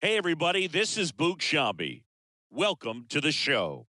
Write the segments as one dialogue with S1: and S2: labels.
S1: Hey, everybody, this is Boog Shambi. Welcome to the show.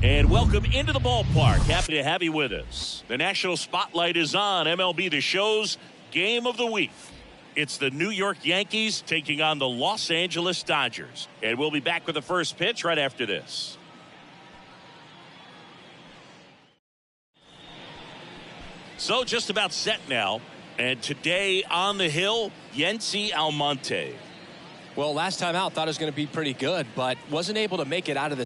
S1: And welcome into the ballpark. Happy to have you with us. The national spotlight is on MLB The Show's Game of the Week. It's the New York Yankees taking on the Los Angeles Dodgers. And we'll be back with the first pitch right after this. So just about set now. And today on the hill, Yency Almonte.
S2: Well, last time out, thought it was going to be pretty good, but wasn't able to make it out of the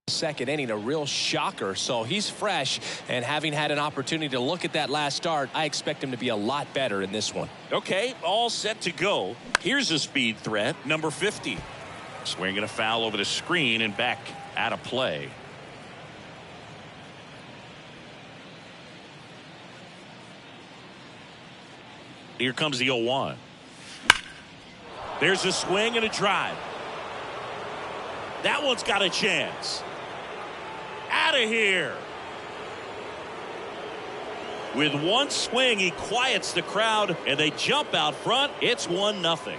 S2: second inning. A real shocker. So he's fresh, and having had an opportunity to look at that last start, I expect him to be a lot better in this one.
S1: Okay, all set to go. Here's a speed threat, number 50. Swinging a foul over the screen and back out of play. Here comes the 0-1. There's a swing and a drive. That one's got a chance. Out of here. With one swing, he quiets the crowd, and they jump out front. It's 1-0.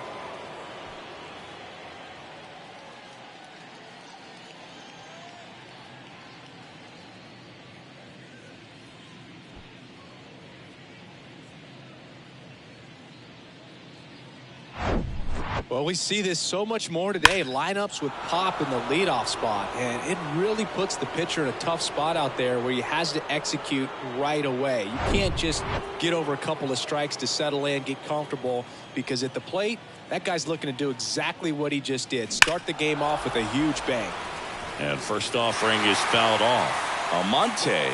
S2: Well, we see this so much more today. Lineups with pop in the leadoff spot, and it really puts the pitcher in a tough spot out there where he has to execute right away. You can't just get over a couple of strikes to settle in, get comfortable, because at the plate, that guy's looking to do exactly what he just did. Start the game off with a huge bang.
S1: And first offering is fouled off. Almonte,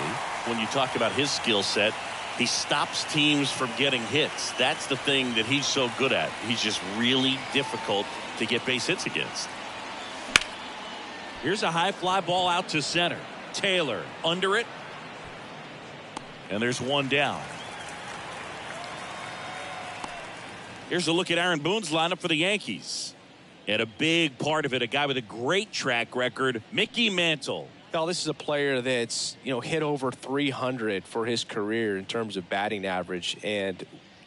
S1: when you talk about his skill set, he stops teams from getting hits. That's the thing that he's so good at. He's just really difficult to get base hits against. Here's a high fly ball out to center. Taylor under it. And there's one down. Here's a look at Aaron Boone's lineup for the Yankees. And a big part of it, a guy with a great track record, Mickey Mantle.
S2: Well, this is a player that's, hit over 300 for his career in terms of batting average, and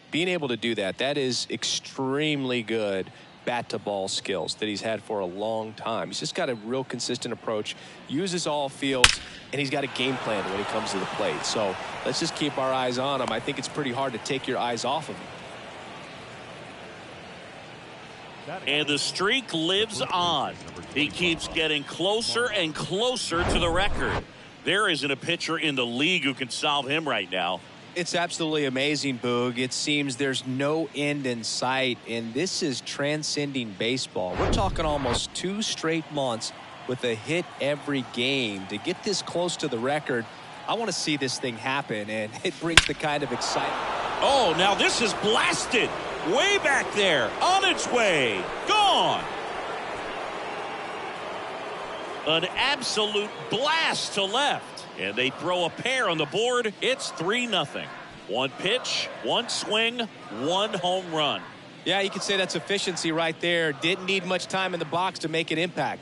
S2: being able to do that, that is extremely good bat-to-ball skills that he's had for a long time. He's just got a real consistent approach, uses all fields, and he's got a game plan when he comes to the plate. So let's just keep our eyes on him. I think it's pretty hard to take your eyes off of him.
S1: And the streak lives on. He keeps getting closer and closer to the record. There isn't a pitcher in the league who can solve him right now.
S2: It's absolutely amazing, Boog. It seems there's no end in sight, and this is transcending baseball. We're talking almost 2 straight months with a hit every game. To get this close to the record, I want to see this thing happen, and it brings the kind of excitement.
S1: Oh, now this is blasted. Way back there, on its way, gone. An absolute blast to left. And they throw a pair on the board. It's 3-0. One pitch, one swing, one home run.
S2: Yeah, you could say that's efficiency right there. Didn't need much time in the box to make an impact.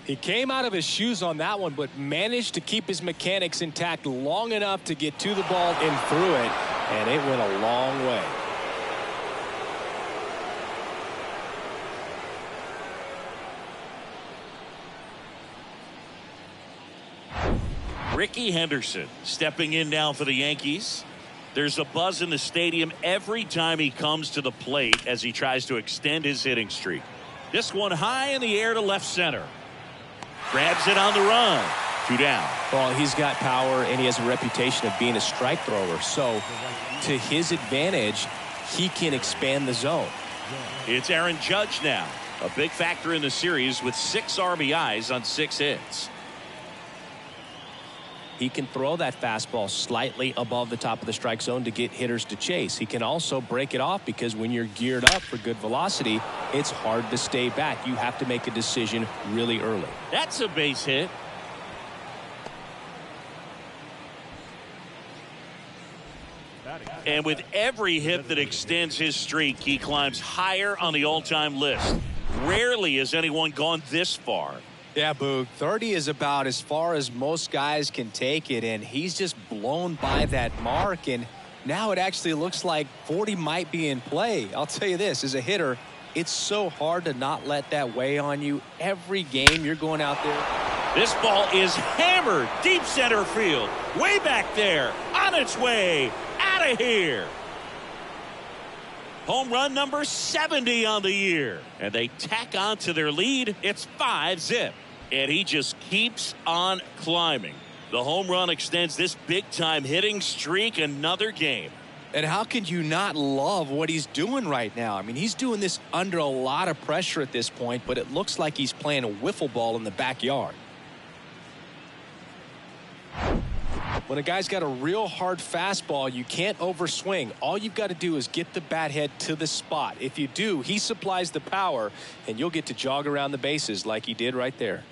S2: He came out of his shoes on that one, but managed to keep his mechanics intact long enough to get to the ball and through it, and it went a long way.
S1: Ricky Henderson stepping in now for the Yankees. There's a buzz in the stadium every time he comes to the plate as he tries to extend his hitting streak. This one high in the air to left center. Grabs it on the run. 2 down.
S2: Well, he's got power, and he has a reputation of being a strike thrower. So, to his advantage, he can expand the zone.
S1: It's Aaron Judge now. A big factor in the series with 6 RBIs on 6 hits.
S2: He can throw that fastball slightly above the top of the strike zone to get hitters to chase. He can also break it off because when you're geared up for good velocity, it's hard to stay back. You have to make a decision really early.
S1: That's a base hit. And with every hit that extends his streak, he climbs higher on the all-time list. Rarely has anyone gone this far.
S2: Yeah, Boog, 30 is about as far as most guys can take it, and he's just blown by that mark, and now it actually looks like 40 might be in play. I'll tell you this, as a hitter, it's so hard to not let that weigh on you. Every game you're going out there.
S1: This ball is hammered deep center field. Way back there. On its way. Out of here. Home run number 70 on the year. And they tack on to their lead. It's 5-zip. And he just keeps on climbing. The home run extends this big-time hitting streak another game.
S2: And how can you not love what he's doing right now? I mean, he's doing this under a lot of pressure at this point, but it looks like he's playing a wiffle ball in the backyard. When a guy's got a real hard fastball, you can't overswing. All you've got to do is get the bat head to the spot. If you do, he supplies the power, and you'll get to jog around the bases like he did right there.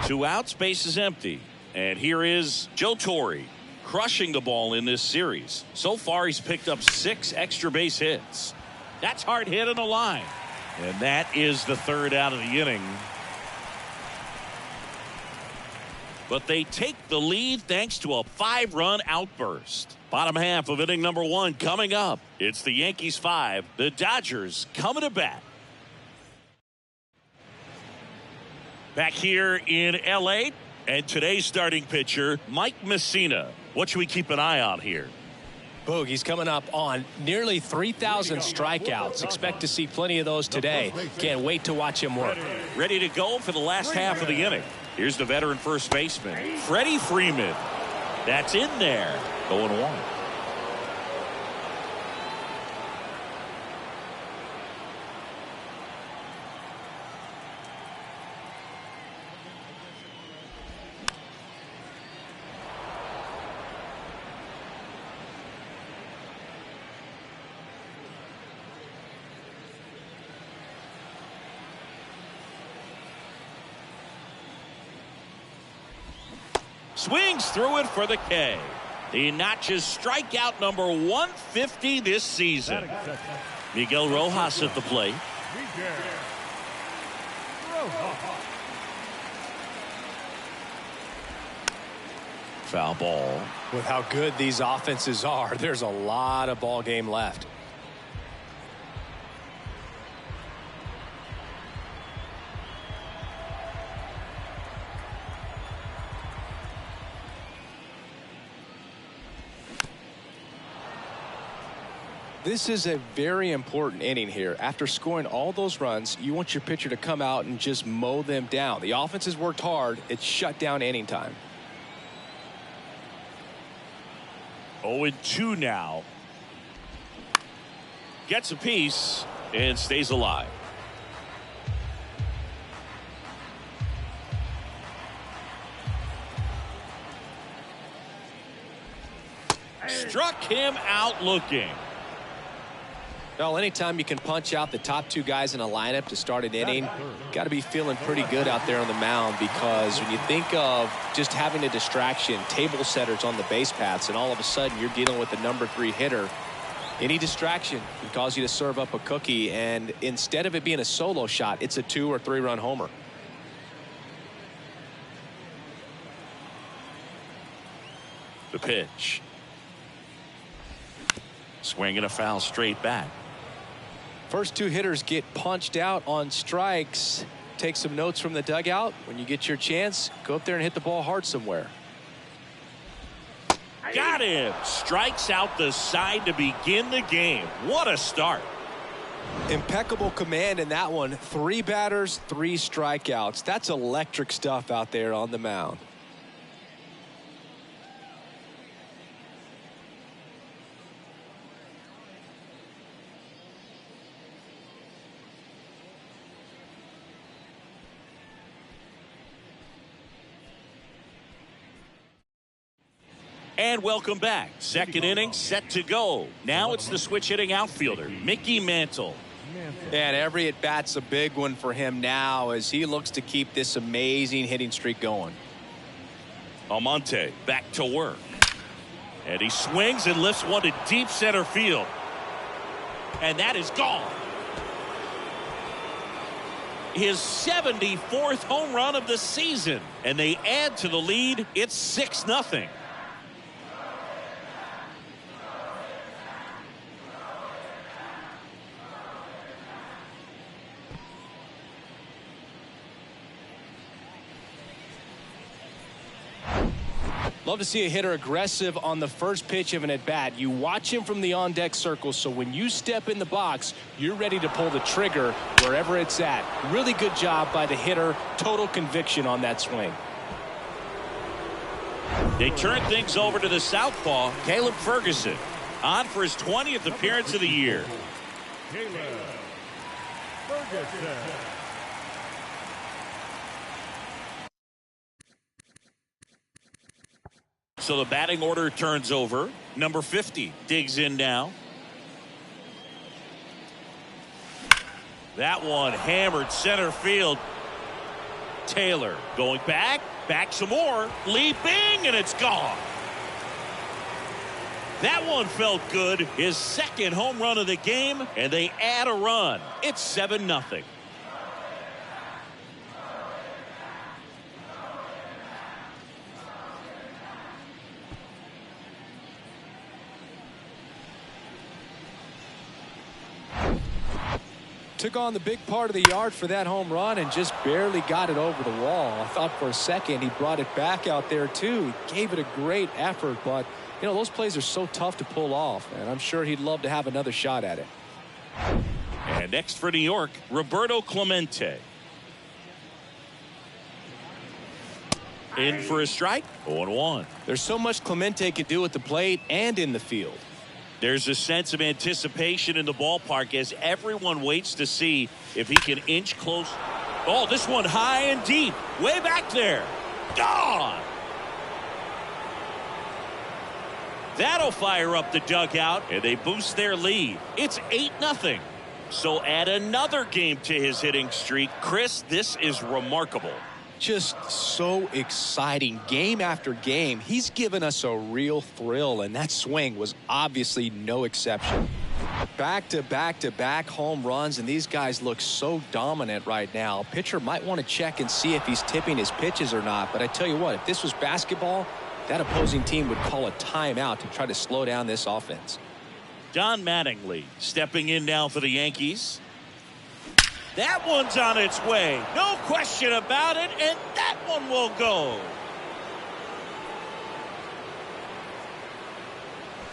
S1: Two outs, base is empty. And here is Joe Torre crushing the ball in this series. So far, he's picked up 6 extra base hits. That's hard hit in the line. And that is the 3rd out of the inning. But they take the lead thanks to a 5-run outburst. Bottom half of inning number 1 coming up. It's the Yankees 5, the Dodgers coming to bat. Back here in L.A., and today's starting pitcher, Mike Messina. What should we keep an eye on here?
S2: Boog, he's coming up on nearly 3,000 strikeouts. Expect to see plenty of those today. Can't wait to watch him work.
S1: Ready to go for the last half of the inning. Here's the veteran first baseman, Freddie Freeman. That's in there. 0-1. Swings through it for the K. He notches strikeout number 150 this season. Miguel Rojas at the plate. Foul ball.
S2: With how good these offenses are, there's a lot of ball game left. This is a very important inning here. After scoring all those runs, you want your pitcher to come out and just mow them down. The offense has worked hard. It's shut down inning time.
S1: 0-2 now. Gets a piece and stays alive. Struck him out looking.
S2: Well, anytime you can punch out the top 2 guys in a lineup to start an inning, got to be feeling pretty good out there on the mound, because when you think of just having a distraction, table setters on the base paths, and all of a sudden you're dealing with the number 3 hitter, any distraction can cause you to serve up a cookie, and instead of it being a solo shot, it's a 2 or 3 run homer.
S1: The pitch. Swing and a foul straight back.
S2: First two hitters get punched out on strikes. Take some notes from the dugout. When you get your chance, go up there and hit the ball hard somewhere.
S1: Got him. Strikes out the side to begin the game. What a start.
S2: Impeccable command in that one. 3 batters, 3 strikeouts. That's electric stuff out there on the mound.
S1: And welcome back. Second inning set to go. Now it's the switch hitting outfielder, Mickey Mantle.
S2: And every at bat's a big one for him now as he looks to keep this amazing hitting streak going.
S1: Almonte back to work. And he swings and lifts one to deep center field. And that is gone. His 74th home run of the season. And they add to the lead. It's 6-0.
S2: Love to see a hitter aggressive on the first pitch of an at-bat. You watch him from the on-deck circle, so when you step in the box, you're ready to pull the trigger wherever it's at. Really good job by the hitter. Total conviction on that swing.
S1: They turn things over to the southpaw, Caleb Ferguson, on for his 20th appearance of the year.
S3: Caleb Ferguson.
S1: So the batting order turns over. Number 50 digs in now. That one hammered center field. Taylor going back some more, leaping, and it's gone. That one felt good. His second home run of the game, and they add a run. It's 7-0.
S2: Took on the big part of the yard for that home run and just barely got it over the wall. I thought for a second he brought it back out there too. He gave it a great effort, but you know, those plays are so tough to pull off, and I'm sure he'd love to have another shot at it.
S1: And next for New York, Roberto Clemente. In for a strike, 0-1.
S2: There's so much Clemente can do at the plate and in the field.
S1: There's a sense of anticipation in the ballpark as everyone waits to see if he can inch close. Oh, this one high and deep, way back there. Gone. That'll fire up the dugout, and they boost their lead. It's 8-0. So add another game to his hitting streak. Chris, this is remarkable.
S2: Just so exciting game after game. He's given us a real thrill, and that swing was obviously no exception. Back-to-back-to-back home runs, and these guys look so dominant right now. Pitcher might want to check and see if he's tipping his pitches or not, but I tell you what, if this was basketball, that opposing team would call a timeout to try to slow down this offense.
S1: Don Mattingly stepping in now for the Yankees. That one's on its way. No question about it, and that one will go.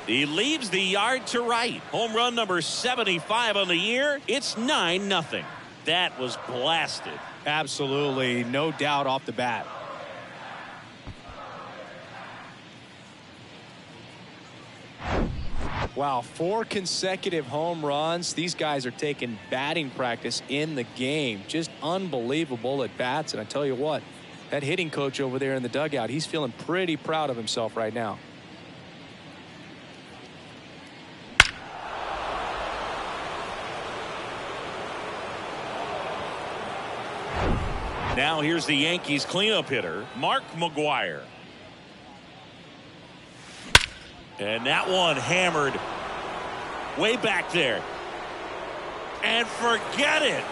S1: He leaves the yard to right. Home run number 75 on the year. It's 9-0. That was blasted.
S2: Absolutely, no doubt off the bat. Wow, 4 consecutive home runs. These guys are taking batting practice in the game. Just unbelievable at bats. And I tell you what, that hitting coach over there in the dugout, he's feeling pretty proud of himself right now.
S1: Now here's the Yankees cleanup hitter, Mark McGwire. And that one hammered way back there. And forget it.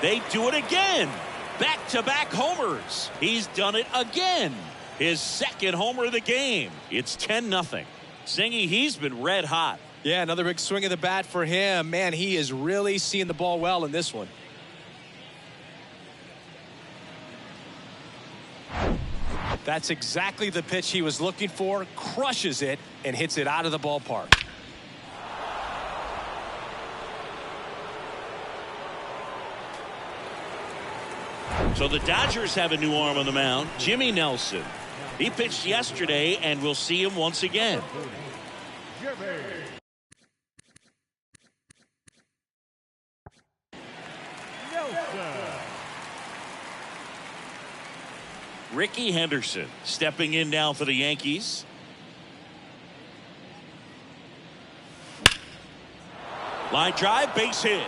S1: They do it again. Back-to-back homers. He's done it again. His second homer of the game. It's 10-0. Zingy, he's been red hot.
S2: Yeah, another big swing of the bat for him. Man, he is really seeing the ball well in this one. That's exactly the pitch he was looking for. Crushes it and hits it out of the ballpark.
S1: So the Dodgers have a new arm on the mound, Jimmy Nelson. He pitched yesterday, and we'll see him once again. Ricky Henderson stepping in now for the Yankees. Line drive, base hit.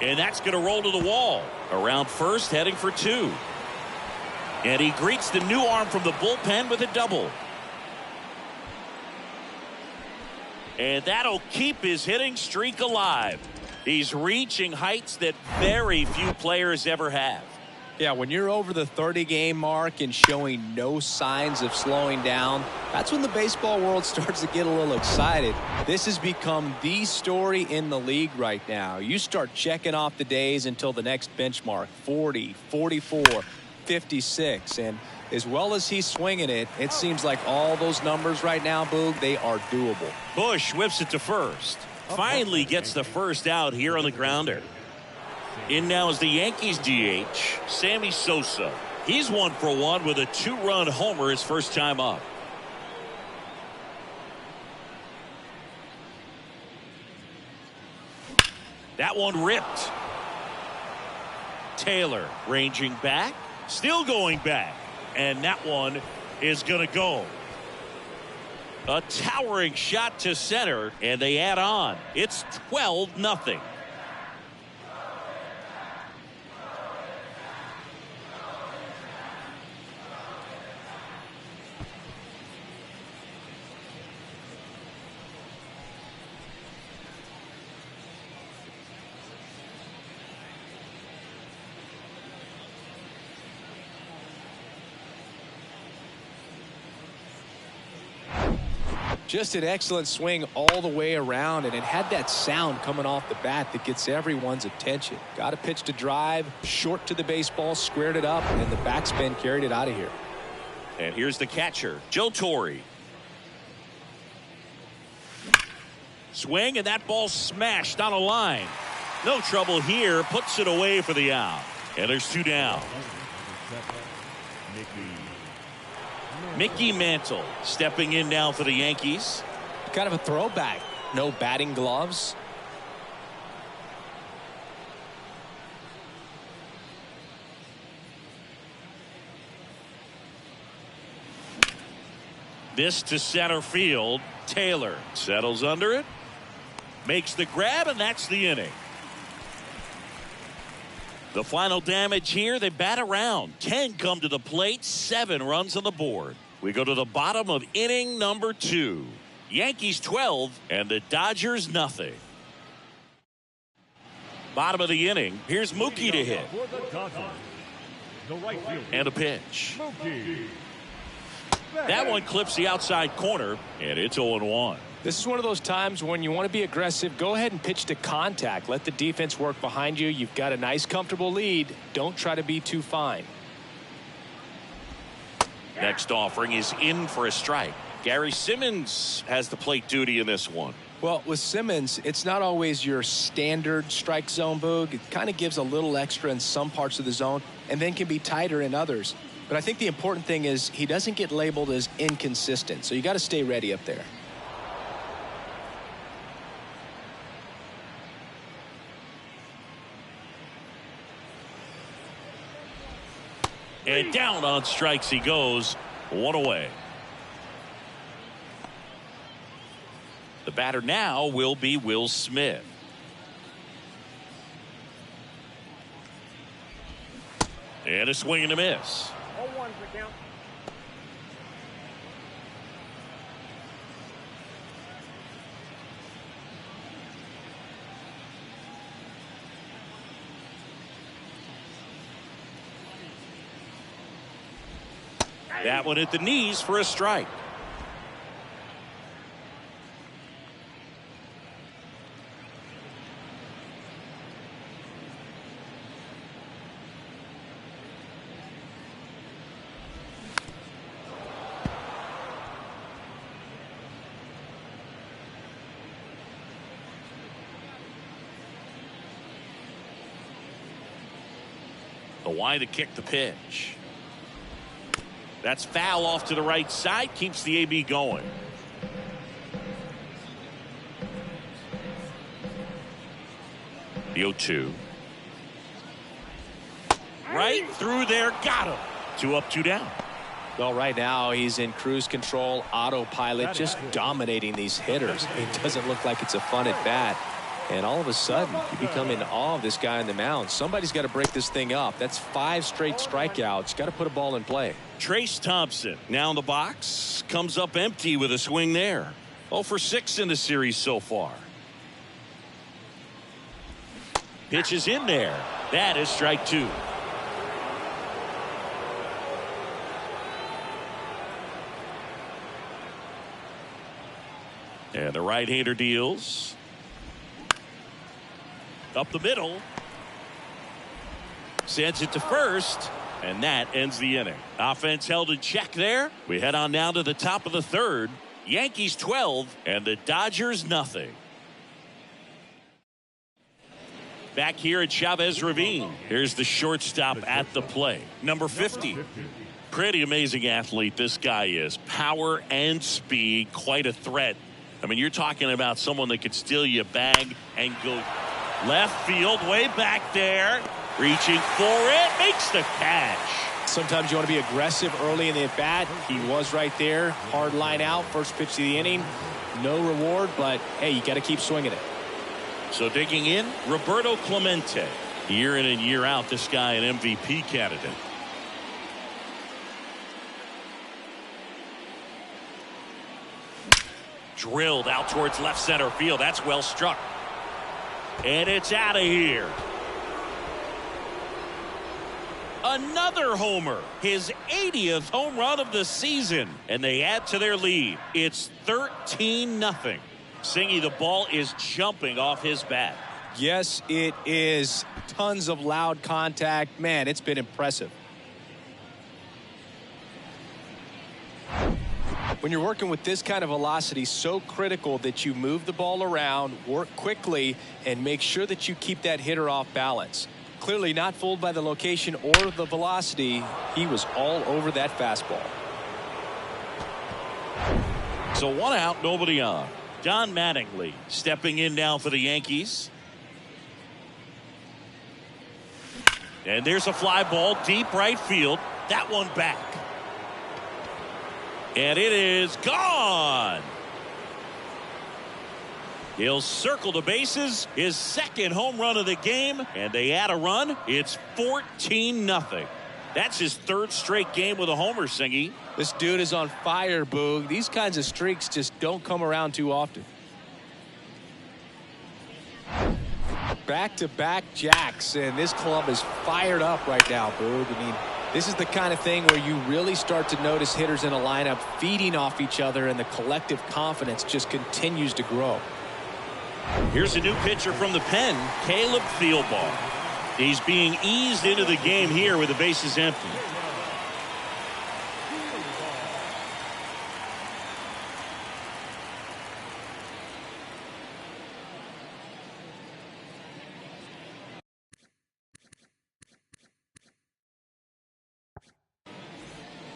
S1: And that's going to roll to the wall. Around first, heading for 2. And he greets the new arm from the bullpen with a double. And that'll keep his hitting streak alive. He's reaching heights that very few players ever have.
S2: Yeah, when you're over the 30-game mark and showing no signs of slowing down, that's when the baseball world starts to get a little excited. This has become the story in the league right now. You start checking off the days until the next benchmark, 40, 44, 56. And as well as he's swinging it, it seems like all those numbers right now, Boog, they are doable.
S1: Bush whips it to first. Finally gets the first out here on the grounder. In now is the Yankees DH, Sammy Sosa. He's 1 for 1 with a 2-run homer his first time up. That one ripped. Taylor ranging back, still going back, and that one is going to go. A towering shot to center, and they add on. It's 12-0.
S2: Just an excellent swing all the way around, and it had that sound coming off the bat that gets everyone's attention. Got a pitch to drive, short to the baseball, squared it up, and the backspin carried it out of here.
S1: And here's the catcher, Joe Torre. Swing, and that ball smashed on a line. No trouble here, puts it away for the out. And there's 2 down. Mickey Mantle stepping in now for the Yankees.
S2: Kind of a throwback. No batting gloves.
S1: This to center field. Taylor settles under it. Makes the grab, and that's the inning. The final damage here, they bat around. 10 come to the plate, 7 runs on the board. We go to the bottom of inning number 2. Yankees 12 and the Dodgers nothing. Bottom of the inning, here's Mookie to hit. And a pitch. That one clips the outside corner, and it's 0-1.
S2: This is one of those times when you want to be aggressive. Go ahead and pitch to contact. Let the defense work behind you. You've got a nice, comfortable lead. Don't try to be too fine.
S1: Next offering is in for a strike. Gary Simmons has the plate duty in this one.
S2: Well, with Simmons, it's not always your standard strike zone, Boog. It kind of gives a little extra in some parts of the zone and then can be tighter in others. But I think the important thing is he doesn't get labeled as inconsistent. So you got to stay ready up there.
S1: And down on strikes he goes. 1 away. The batter now will be Will Smith. And a swing and a miss.
S3: 0-1 for count.
S1: That one at the knees for a strike. The why to kick the pitch. That's foul off to the right side. Keeps the AB going. The 0-2. Right through there. Got him. 2 up, 2 down.
S2: Well, right now he's in cruise control, autopilot, just dominating these hitters. It doesn't look like it's a fun at bat. And all of a sudden, you become in awe of this guy on the mound. Somebody's got to break this thing up. That's 5 straight strikeouts. Got to put a ball in play.
S1: Trace Thompson now in the box. Comes up empty with a swing there. 0 for 6 in the series so far. Pitches in there. That is strike 2. And the right-hander deals. Up the middle. Sends it to first. And that ends the inning. Offense held in check there. We head on now to the top of the 3rd. Yankees 12 and the Dodgers nothing. Back here at Chavez Ravine. Here's the shortstop at the plate. Number 50. Pretty amazing athlete this guy is. Power and speed. Quite a threat. I mean, you're talking about someone that could steal you a bag and go left field, way back there. Reaching for it. Makes the catch.
S2: Sometimes you want to be aggressive early in the at-bat. He was right there. Hard line out. First pitch of the inning. No reward, but, hey, you got to keep swinging it.
S1: So digging in, Roberto Clemente. Year in and year out, this guy an MVP candidate. Drilled out towards left center field. That's well struck. And it's out of here. Another homer. His 80th home run of the season. And they add to their lead. It's 13-0. Singy, the ball is jumping off his bat.
S2: Yes, it is. Tons of loud contact. Man, it's been impressive. When you're working with this kind of velocity, so critical that you move the ball around, work quickly, and make sure that you keep that hitter off balance. Clearly not fooled by the location or the velocity. He was all over that fastball.
S1: So 1 out, nobody on. Don Mattingly stepping in now for the Yankees. And there's a fly ball deep right field. That one back. And it is gone. He'll circle the bases. His 2nd home run of the game. And they add a run. It's 14-0. That's his 3rd straight game with a homer, Singy.
S2: This dude is on fire, Boog. These kinds of streaks just don't come around too often. Back-to-back jacks, and this club is fired up right now, Boog. I mean, this is the kind of thing where you really start to notice hitters in a lineup feeding off each other, and the collective confidence just continues to grow.
S1: Here's a new pitcher from the pen, Caleb Thielbar. He's being eased into the game here with the bases empty.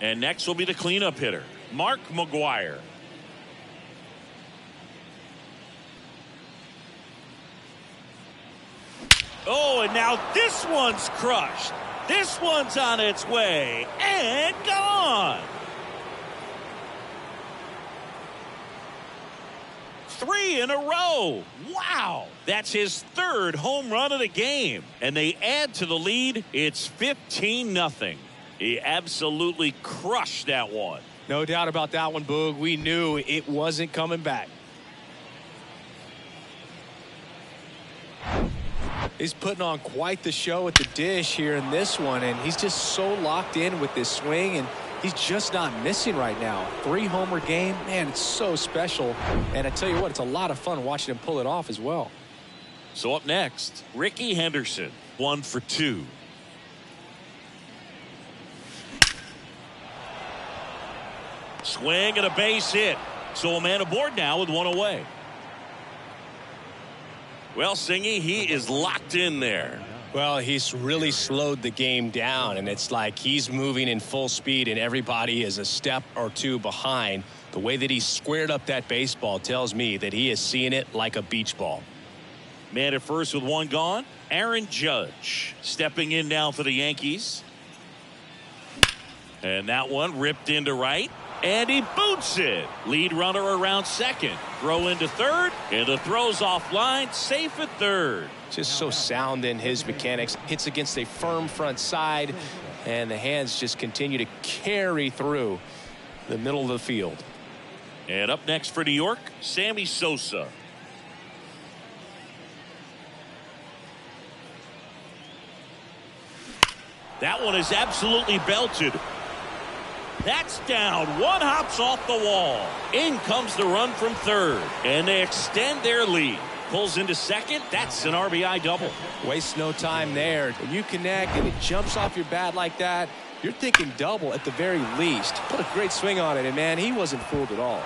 S1: And next will be the cleanup hitter, Mark McGwire. Oh, and now this one's crushed. This one's on its way and gone. 3 in a row. Wow. That's his 3rd home run of the game. And they add to the lead. It's 15-0. He absolutely crushed that one.
S2: No doubt about that one, Boog. We knew it wasn't coming back. He's putting on quite the show at the dish here in this one, and he's just so locked in with this swing, and he's just not missing right now. 3-homer game, man, it's so special. And I tell you what, it's a lot of fun watching him pull it off as well.
S1: So up next, Ricky Henderson, 1 for 2. Swing and a base hit. So a man aboard now with 1 away. Well, Singy, he is locked in there.
S2: Well, he's really slowed the game down, and it's like he's moving in full speed, and everybody is a step or two behind. The way that he squared up that baseball tells me that he is seeing it like a beach ball.
S1: Man at first with one gone. Aaron Judge stepping in now for the Yankees. And that one ripped into right. And he boots it. Lead runner around second. Throw into third. And the throw's offline. Safe at third.
S2: Just so sound in his mechanics. Hits against a firm front side. And the hands just continue to carry through the middle of the field.
S1: And up next for New York, Sammy Sosa. That one is absolutely belted. That's down. One hops off the wall. In comes the run from third. And they extend their lead. Pulls into second. That's an RBI double.
S2: Waste no time there. When you connect and it jumps off your bat like that, you're thinking double at the very least. Put a great swing on it, and man, he wasn't fooled at all.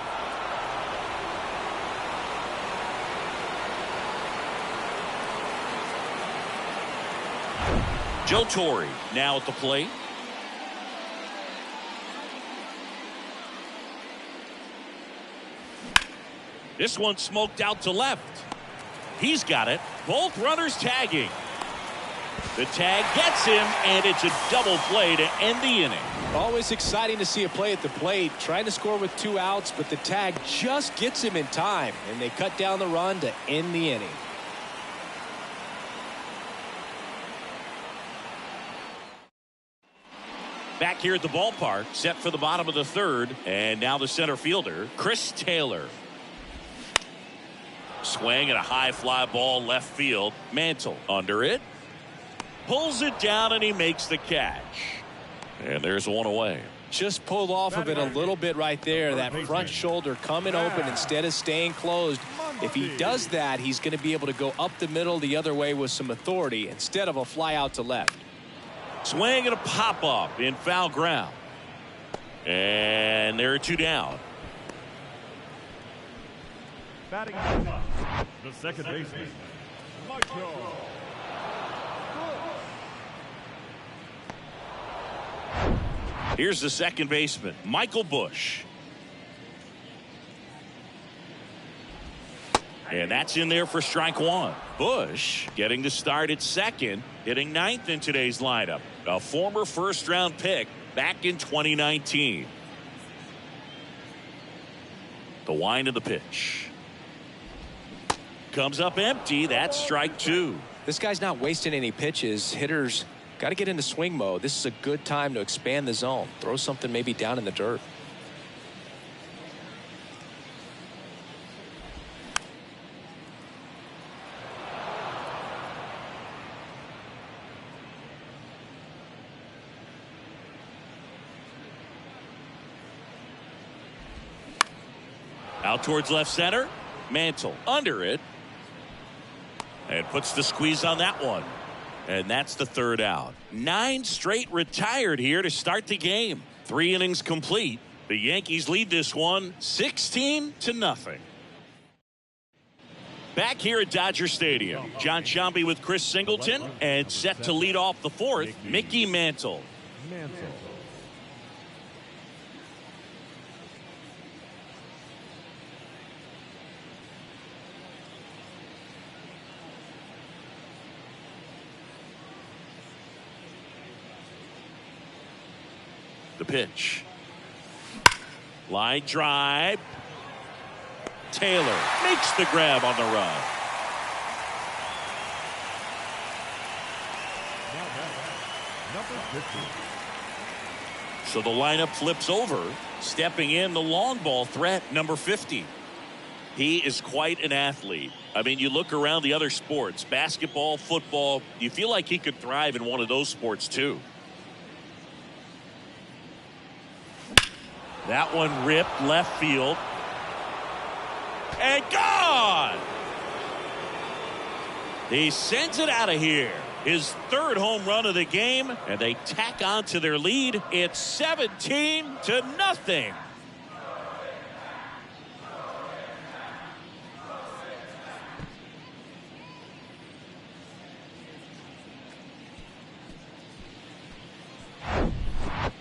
S1: Joe Torre now at the plate. This one smoked out to left. He's got it. Both runners tagging. The tag gets him, and it's a double play to end the inning.
S2: Always exciting to see a play at the plate. Trying to score with 2 outs, but the tag just gets him in time, and they cut down the run to end the inning.
S1: Back here at the ballpark, set for the bottom of the third, and now the center fielder, Chris Taylor. Swing at a high fly ball left field. Mantle under it. Pulls it down, and he makes the catch. And there's one away.
S2: Just pulled off of it a little bit right there. That front shoulder coming open instead of staying closed. If he does that, he's going to be able to go up the middle the other way with some authority instead of a fly out to left.
S1: Swing and a pop up in foul ground. And there are 2 down.
S3: Batting the second baseman, Michael.
S1: Here's the second baseman, Michael Busch. And that's in there for strike one. Busch getting to start at second, hitting ninth in today's lineup. A former first-round pick back in 2019. The wind of the pitch. Comes up empty. That's strike 2.
S2: This guy's not wasting any pitches. Hitters got to get into swing mode. This is a good time to expand the zone. Throw something maybe down in the dirt.
S1: Out towards left center. Mantle under it. And puts the squeeze on that one. And that's the third out. 9 straight retired here to start the game. 3 innings complete. The Yankees lead this one 16-0. Back here at Dodger Stadium, John Sciambi with Chris Singleton, and set to lead off the fourth, Mickey Mantle. The pitch. Line drive. Taylor makes the grab on the run. So the lineup flips over. Stepping in, the long ball threat, number 50. He is quite an athlete. I mean, you look around the other sports, basketball, football, you feel like he could thrive in one of those sports too. That one ripped left field. And gone! He sends it out of here. His third home run of the game, and they tack on to their lead. It's 17-0.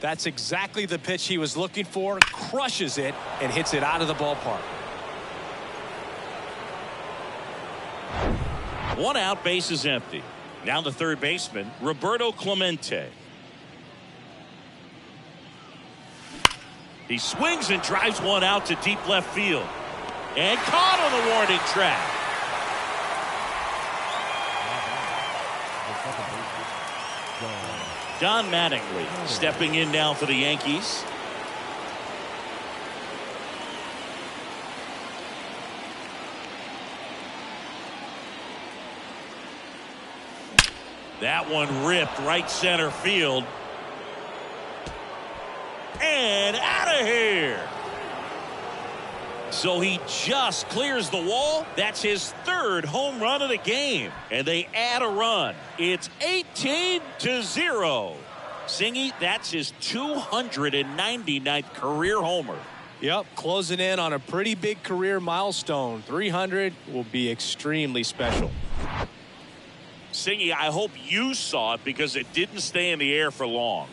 S2: That's exactly the pitch he was looking for. Crushes it and hits it out of the ballpark.
S1: One out, base is empty. Now the third baseman, Roberto Clemente. He swings and drives one out to deep left field. And caught on the warning track. Don Mattingly stepping in now for the Yankees. That one ripped right center field. And out of here. So he just clears the wall. That's his third home run of the game. And they add a run. It's 18-0. Singy, that's his 299th career homer.
S2: Yep, closing in on a pretty big career milestone. 300 will be extremely special.
S1: Singy, I hope you saw it because it didn't stay in the air for long.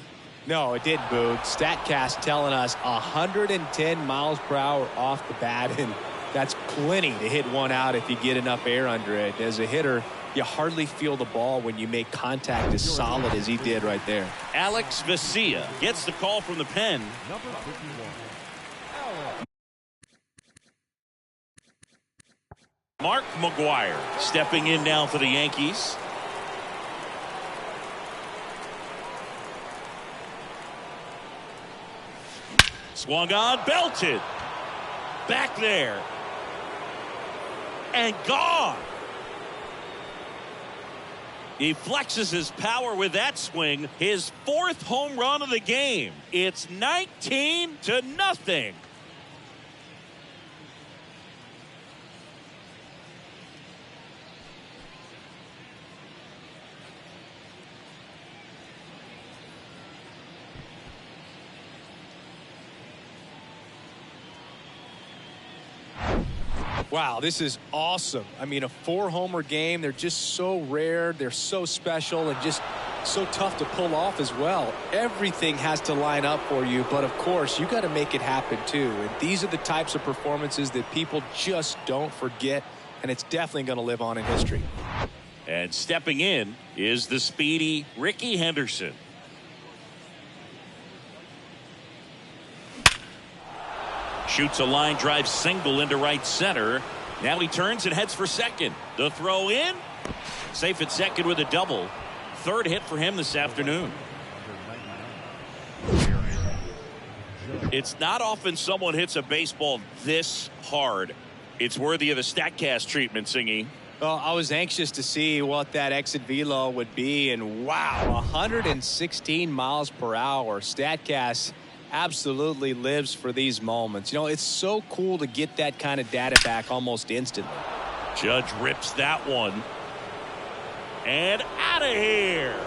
S2: No, it didn't, Boog. StatCast telling us 110 miles per hour off the bat, and that's plenty to hit one out if you get enough air under it. As a hitter, you hardly feel the ball when you make contact as solid as he did right there.
S1: Alex Vesia gets the call from the pen.
S3: Number 51.
S1: Mark McGuire stepping in now for the Yankees. Swung on, belted. Back there. And gone. He flexes his power with that swing. His fourth home run of the game. It's 19-0.
S2: Wow, this is awesome. I mean, a 4-homer game. They're just so rare. They're so special and just so tough to pull off as well. Everything has to line up for you, but of course, you got to make it happen too. And these are the types of performances that people just don't forget, and it's definitely going to live on in history.
S1: And stepping in is the speedy Ricky Henderson. Shoots a line drive single into right center. Now he turns and heads for second. The throw in. Safe at second with a double. Third hit for him this afternoon. It's not often someone hits a baseball this hard. It's worthy of the StatCast treatment, Singy.
S2: Well, I was anxious to see what that exit velo would be, and wow, 116 miles per hour. StatCast absolutely lives for these moments. You know, it's so cool to get that kind of data back almost instantly.
S1: Judge rips that one. And out of here.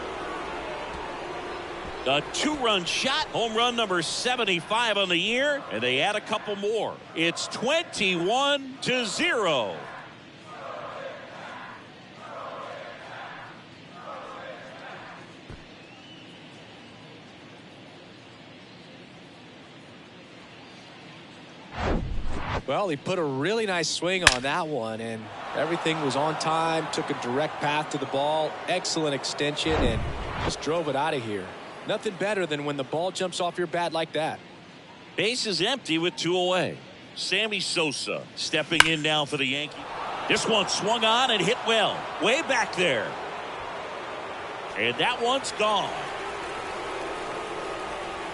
S1: A 2-run shot. Home run number 75 on the year. And they add a couple more. It's 21-0.
S2: Well, he put a really nice swing on that one, and everything was on time, took a direct path to the ball, excellent extension, and just drove it out of here. Nothing better than when the ball jumps off your bat like that.
S1: Base is empty with 2 away. Sammy Sosa stepping in now for the Yankees. This one swung on and hit well. Way back there. And that one's gone.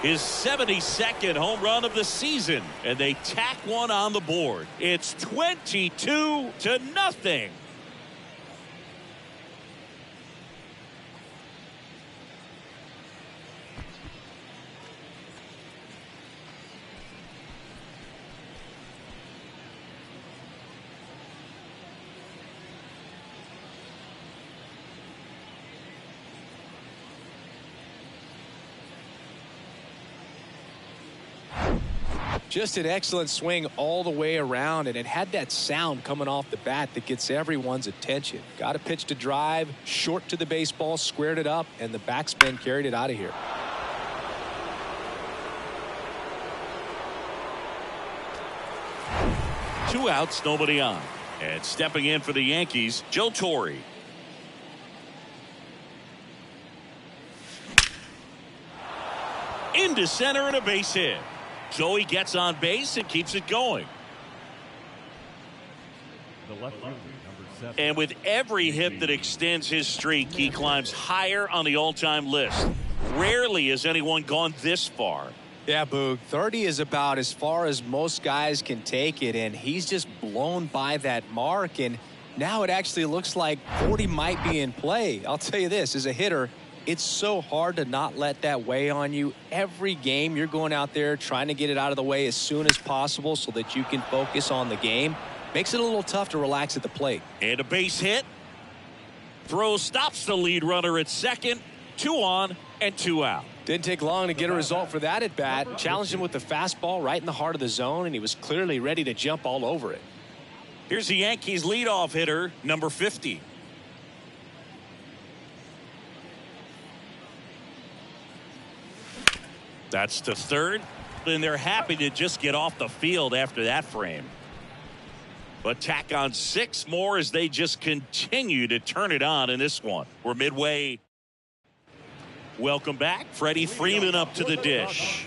S1: His 72nd home run of the season, and they tack one on the board. It's 22-0.
S2: Just an excellent swing all the way around, and it had that sound coming off the bat that gets everyone's attention. Got a pitch to drive, short to the baseball, squared it up, and the backspin carried it out of here.
S1: 2 outs, nobody on. And stepping in for the Yankees, Joe Torre. Into center and a base hit. Joey gets on base and keeps it going.
S3: The left fielder, number 7.
S1: And with every hit that extends his streak, he climbs higher on the all-time list. Rarely has anyone gone this far.
S2: Yeah, Boog. 30 is about as far as most guys can take it, and he's just blown by that mark, and now it actually looks like 40 might be in play. I'll tell you this, as a hitter, it's so hard to not let that weigh on you. Every game you're going out there trying to get it out of the way as soon as possible so that you can focus on the game. Makes it a little tough to relax at the plate.
S1: And a base hit. Throw stops the lead runner at second. 2 on and 2 out.
S2: Didn't take long to get a result for that at bat. Challenged him with the fastball right in the heart of the zone, and he was clearly ready to jump all over it.
S1: Here's the Yankees leadoff hitter, number 50. That's to third, and they're happy to just get off the field after that frame. But tack on 6 more as they just continue to turn it on in this one. We're midway. Welcome back. Freddie Freeman up to the dish.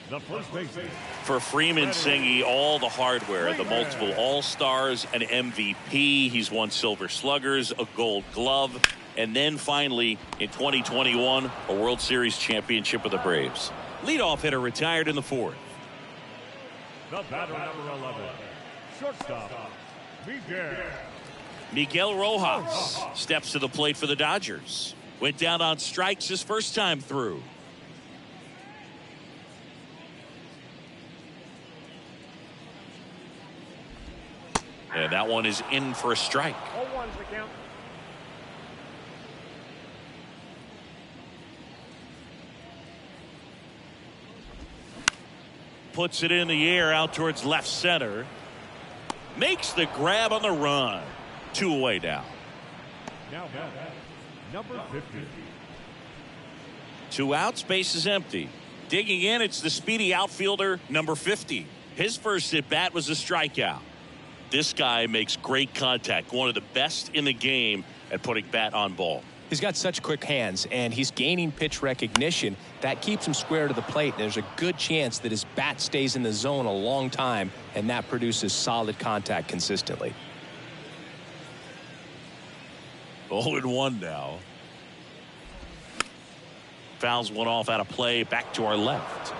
S3: The first baseman.
S1: For Freeman, Singy, all the hardware, the multiple All-Stars, an MVP. He's won Silver Sluggers, a Gold Glove, and then finally in 2021, a World Series championship with the Braves. Leadoff hitter retired in the 4th.
S3: The batter, number 11. Shortstop,
S1: Miguel Rojas steps to the plate for the Dodgers. Went down on strikes his first time through. And that one is in for a strike.
S3: 0-1's the count.
S1: Puts it in the air out towards left center. Makes the grab on the run. 2 away now.
S3: Now back, number 50.
S1: 2 outs, base is empty. Digging in, it's the speedy outfielder, number 50. His first at bat was a strikeout. This guy makes great contact, one of the best in the game at putting bat on ball.
S2: He's got such quick hands, and he's gaining pitch recognition. That keeps him square to the plate. There's a good chance that his bat stays in the zone a long time, and that produces solid contact consistently.
S1: 0-1 now. Fouls one off out of play, back to our left.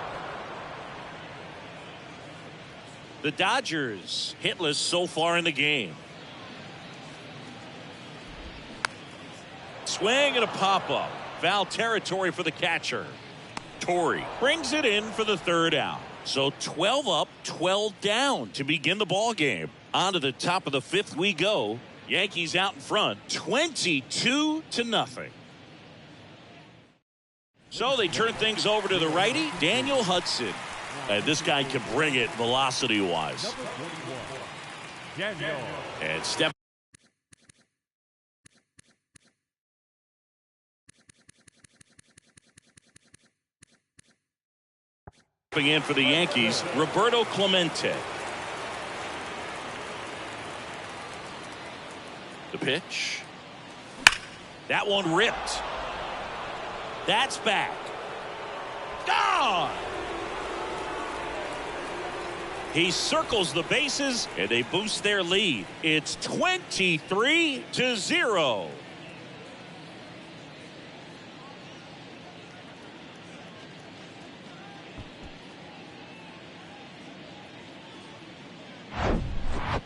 S1: The Dodgers hitless so far in the game. Swing and a pop-up. Foul territory for the catcher. Torre brings it in for the 3rd out. So 12 up, 12 down to begin the ball game. On to the top of the 5th we go. Yankees out in front, 22-0. So they turn things over to the righty, Daniel Hudson. This guy can bring it velocity-wise.
S3: Number 41. Daniel.
S1: And step. In for the Yankees, Roberto Clemente. The pitch. That one ripped. That's back. Gone. He circles the bases and they boost their lead. It's 23-0.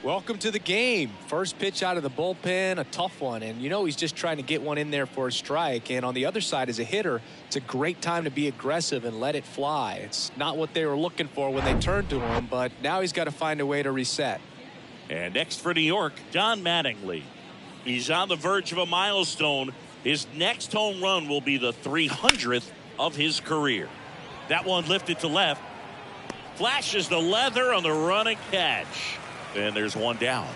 S2: Welcome to the game. First pitch out of the bullpen, a tough one. And, you know, he's just trying to get one in there for a strike. And on the other side, as a hitter, it's a great time to be aggressive and let it fly. It's not what they were looking for when they turned to him, but now he's got to find a way to reset.
S1: And next for New York, Don Mattingly. He's on the verge of a milestone. His next home run will be the 300th of his career. That one lifted to left. Flashes the leather on the running catch. And there's one down.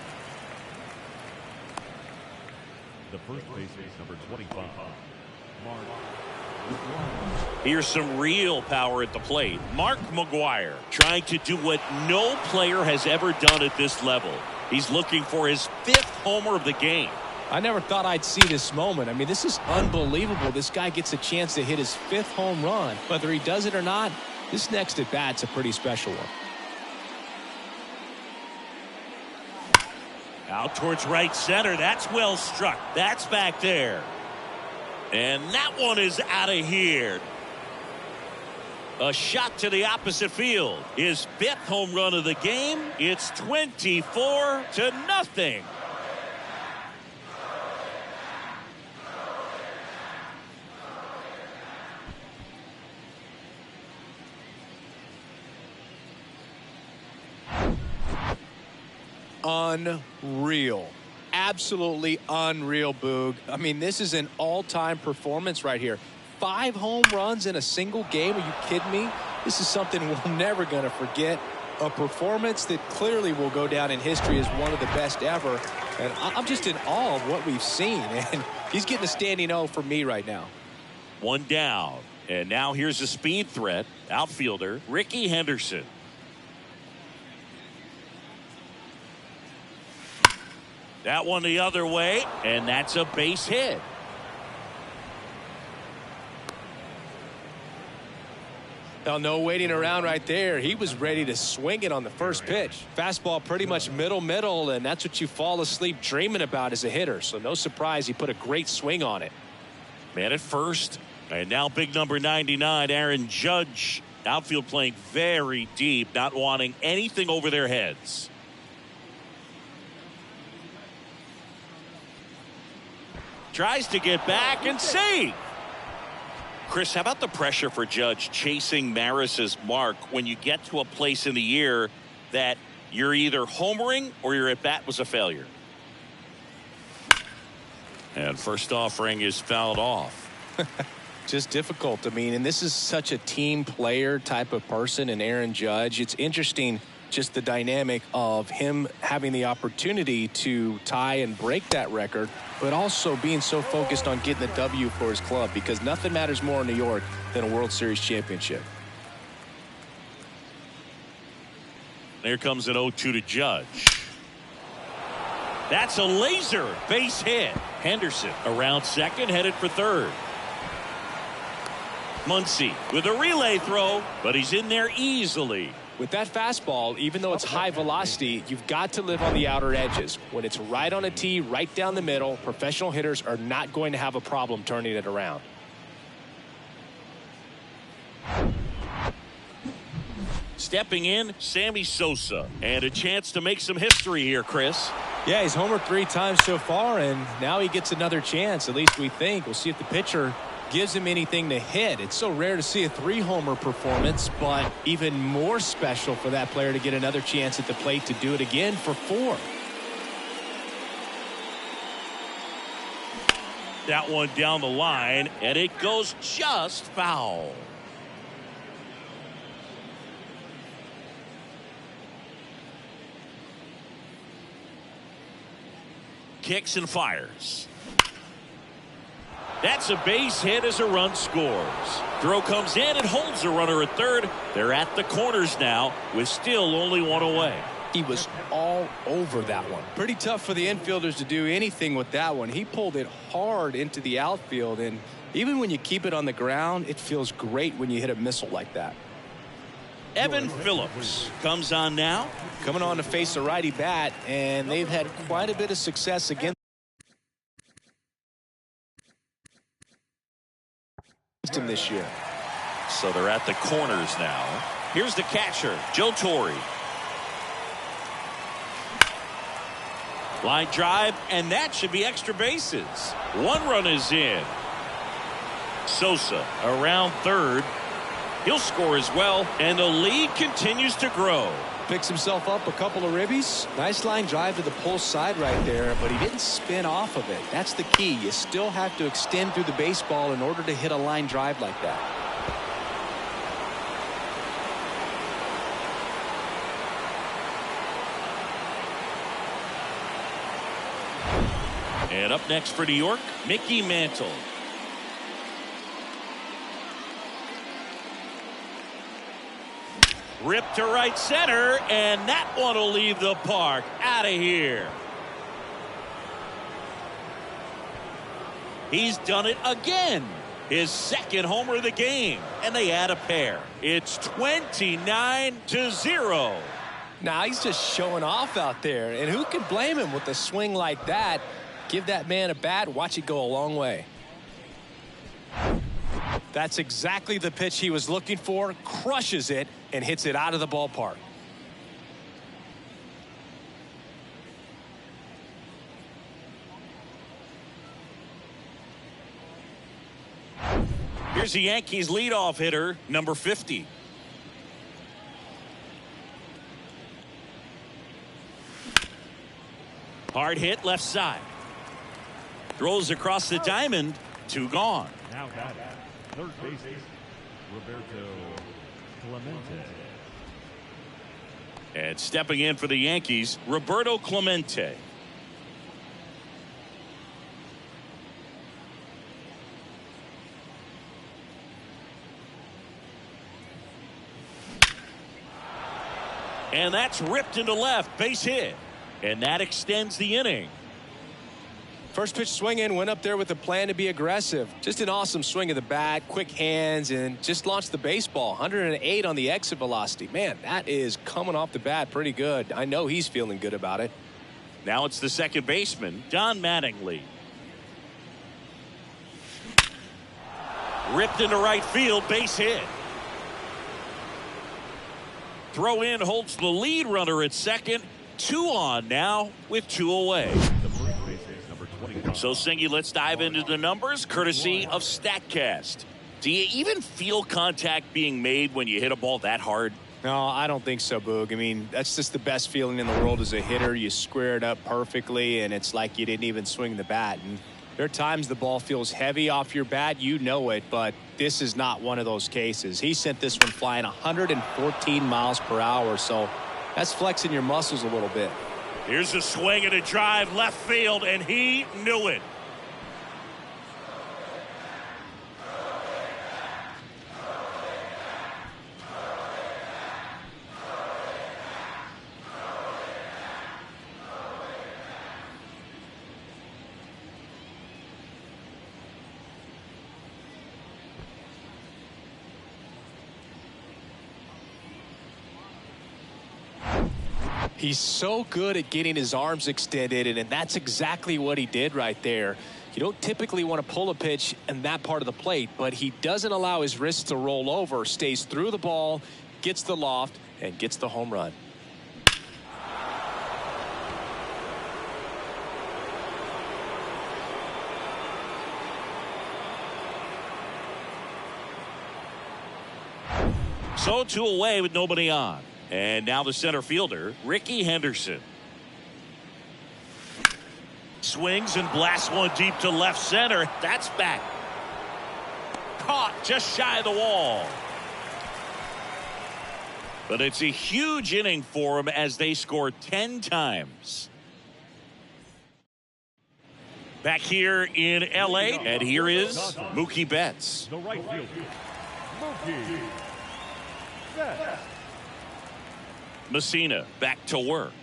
S3: The first baseman, number 25. Mark
S1: Here's some real power at the plate. Mark McGwire trying to do what no player has ever done at this level. He's looking for his 5th homer of the game.
S2: I never thought I'd see this moment. I mean, this is unbelievable. This guy gets a chance to hit his 5th home run. Whether he does it or not, this next at bat's a pretty special one.
S1: Out towards right center. That's well struck. That's back there. And that one is out of here. A shot to the opposite field. His 5th home run of the game. It's 24-0.
S2: Unreal. Absolutely unreal, Boog. I mean, this is an all-time performance right here. 5 home runs in a single game. Are you kidding me? This is something we're never going to forget. A performance that clearly will go down in history as one of the best ever. And I'm just in awe of what we've seen. And he's getting a standing O for me right now.
S1: One down. And now here's a speed threat. Outfielder Ricky Henderson. That one the other way, and that's a base hit.
S2: Now, no waiting around right there. He was ready to swing it on the first pitch. Fastball pretty much middle, and that's what you fall asleep dreaming about as a hitter. So no surprise he put a great swing on it.
S1: Man at first, and now big number 99, Aaron Judge. Outfield playing very deep, not wanting anything over their heads. Tries to get back and save. Chris, how about the pressure for Judge chasing Maris's mark when you get to a place in the year that you're either homering or your at-bat was a failure? And first offering is fouled off.
S2: Just difficult. I mean, and this is such a team player type of person in Aaron Judge. It's interesting just the dynamic of him having the opportunity to tie and break that record, but also being so focused on getting the W for his club, because nothing matters more in New York than a World Series championship.
S1: There comes an 0-2 to Judge. That's a laser base hit. Henderson around second, headed for third. Muncy with a relay throw, but he's in there easily.
S2: With that fastball, even though it's high velocity, you've got to live on the outer edges. When it's right on a tee, right down the middle, professional hitters are not going to have a problem turning it around.
S1: Stepping in, Sammy Sosa. And a chance to make some history here, Chris.
S2: Yeah, he's homered 3 times so far, and now he gets another chance, at least we think. We'll see if the pitcher gives him anything to hit. It's so rare to see a 3-homer performance, but even more special for that player to get another chance at the plate to do it again for 4.
S1: That one down the line, and it goes just foul. Kicks and fires. That's a base hit as a run scores. Throw comes in and holds the runner at third. They're at the corners now with still only 1 away.
S2: He was all over that one. Pretty tough for the infielders to do anything with that one. He pulled it hard into the outfield, and even when you keep it on the ground, it feels great when you hit a missile like that.
S1: Evan Phillips comes on now.
S2: Coming on to face a righty bat, and they've had quite a bit of success against him this year.
S1: So they're at the corners now. Here's the catcher, Joe Torre. Line drive, and that should be extra bases. 1 run is in. Sosa around third. He'll score as well, and the lead continues to grow.
S2: Picks himself up a couple of ribbies. Nice line drive to the pull side right there, but he didn't spin off of it. That's the key. You still have to extend through the baseball in order to hit a line drive like that.
S1: And up next for New York, Mickey Mantle. Ripped to right center, and that one will leave the park. Out of here. He's done it again. His second homer of the game, and they add a pair. It's 29-0.
S2: Now he's just showing off out there, and who can blame him with a swing like that? Give that man a bat, watch it go a long way. That's exactly the pitch he was looking for, crushes it, and hits it out of the ballpark.
S1: Here's the Yankees leadoff hitter, number 50. Hard hit left side. Throws across the diamond. 2 gone.
S3: Now batting, third baseman, Roberto Clemente.
S1: And stepping in for the Yankees, Roberto Clemente. And that's ripped into left, base hit. And that extends the inning.
S2: First pitch swinging, went up there with a plan to be aggressive. Just an awesome swing of the bat, quick hands, and just launched the baseball. 108 on the exit velocity. Man, that is coming off the bat pretty good. I know he's feeling good about it.
S1: Now it's the second baseman, Don Mattingly. Ripped into right field, base hit. Throw in holds the lead runner at second. 2 on now with 2 away.
S3: The first baseman, number 25.
S1: So, Singy, let's dive into the numbers courtesy of StatCast. Do you even feel contact being made when you hit a ball that hard?
S2: No, I don't think so, Boog. I mean, that's just the best feeling in the world as a hitter. You square it up perfectly, and it's like you didn't even swing the bat. And there are times the ball feels heavy off your bat. You know it, but this is not one of those cases. He sent this one flying 114 miles per hour, so that's flexing your muscles a little bit.
S1: Here's a swing and a drive left field, and he knew it.
S2: He's so good at getting his arms extended, and that's exactly what he did right there. You don't typically want to pull a pitch in that part of the plate, but he doesn't allow his wrists to roll over, stays through the ball, gets the loft, and gets the home run.
S1: So 2 away with nobody on. And now the center fielder, Ricky Henderson. Swings and blasts one deep to left center. That's back. Caught just shy of the wall. But it's a huge inning for him as they score 10 times. Back here in L.A. And here is Mookie Betts.
S3: The right fielder, Mookie Betts.
S1: Messina back to work.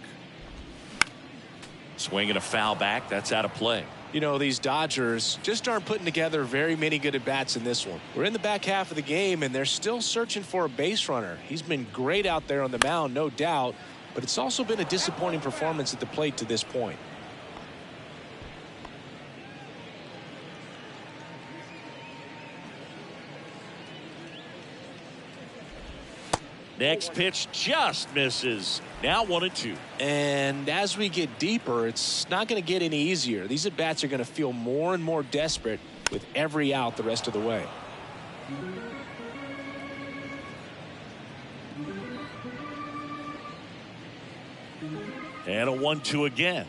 S1: Swinging a foul back. That's out of play.
S2: You know, these Dodgers just aren't putting together very many good at-bats in this one. We're in the back half of the game, and they're still searching for a base runner. He's been great out there on the mound, no doubt, but it's also been a disappointing performance at the plate to this point.
S1: Next pitch just misses. Now 1-2.
S2: And as we get deeper, it's not going to get any easier. These at-bats are going to feel more and more desperate with every out the rest of the way.
S1: And a 1-2 again.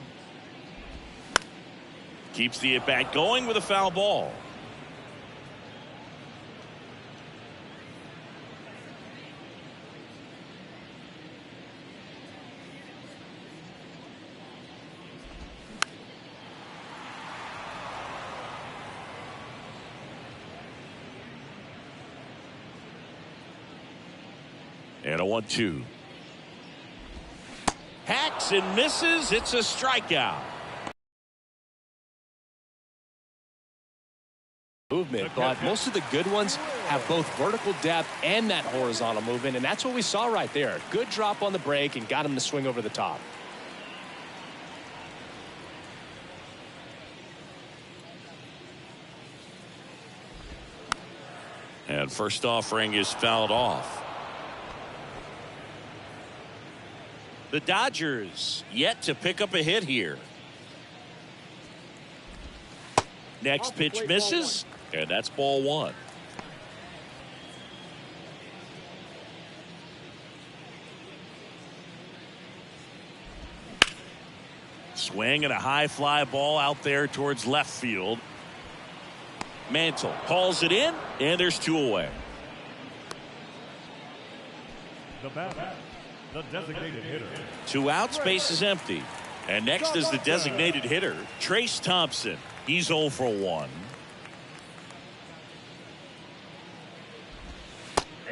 S1: Keeps the at-bat going with a foul ball. And a 1-2. Hacks and misses. It's a strikeout.
S2: Movement, but most of the good ones have both vertical depth and that horizontal movement, and that's what we saw right there. Good drop on the break and got him to swing over the top.
S1: And first offering is fouled off. The Dodgers yet to pick up a hit here. Next pitch misses, and that's ball one. Swing and a high fly ball out there towards left field. Mantle calls it in, and there's two away.
S3: The batter, the designated hitter.
S1: 2 outs, base is empty. And next is the designated hitter, Trace Thompson. He's 0 for 1.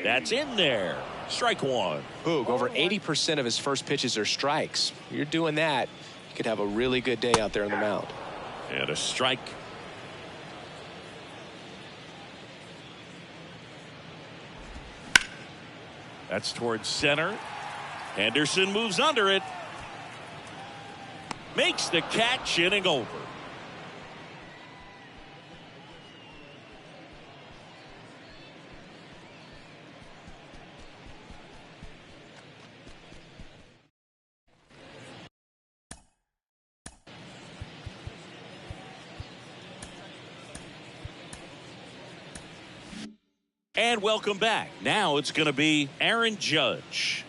S1: That's in there. Strike one.
S2: Boog, over 80% of his first pitches are strikes. You're doing that, you could have a really good day out there on the mound.
S1: And a strike. That's towards center. Henderson moves under it. Makes the catch, inning over. And welcome back. Now it's going to be Aaron Judge.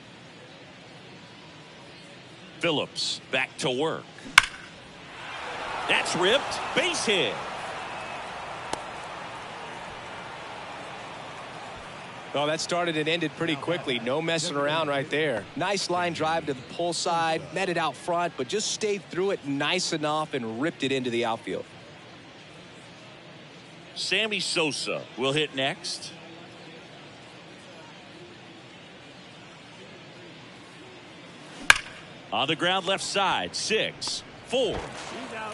S1: Phillips back to work. That's ripped. Base hit.
S2: Well, that started and ended pretty quickly. No messing around right there. Nice line drive to the pull side. Met it out front, but just stayed through it nice enough and ripped it into the outfield.
S1: Sammy Sosa will hit next. On the ground left side. 6, 4,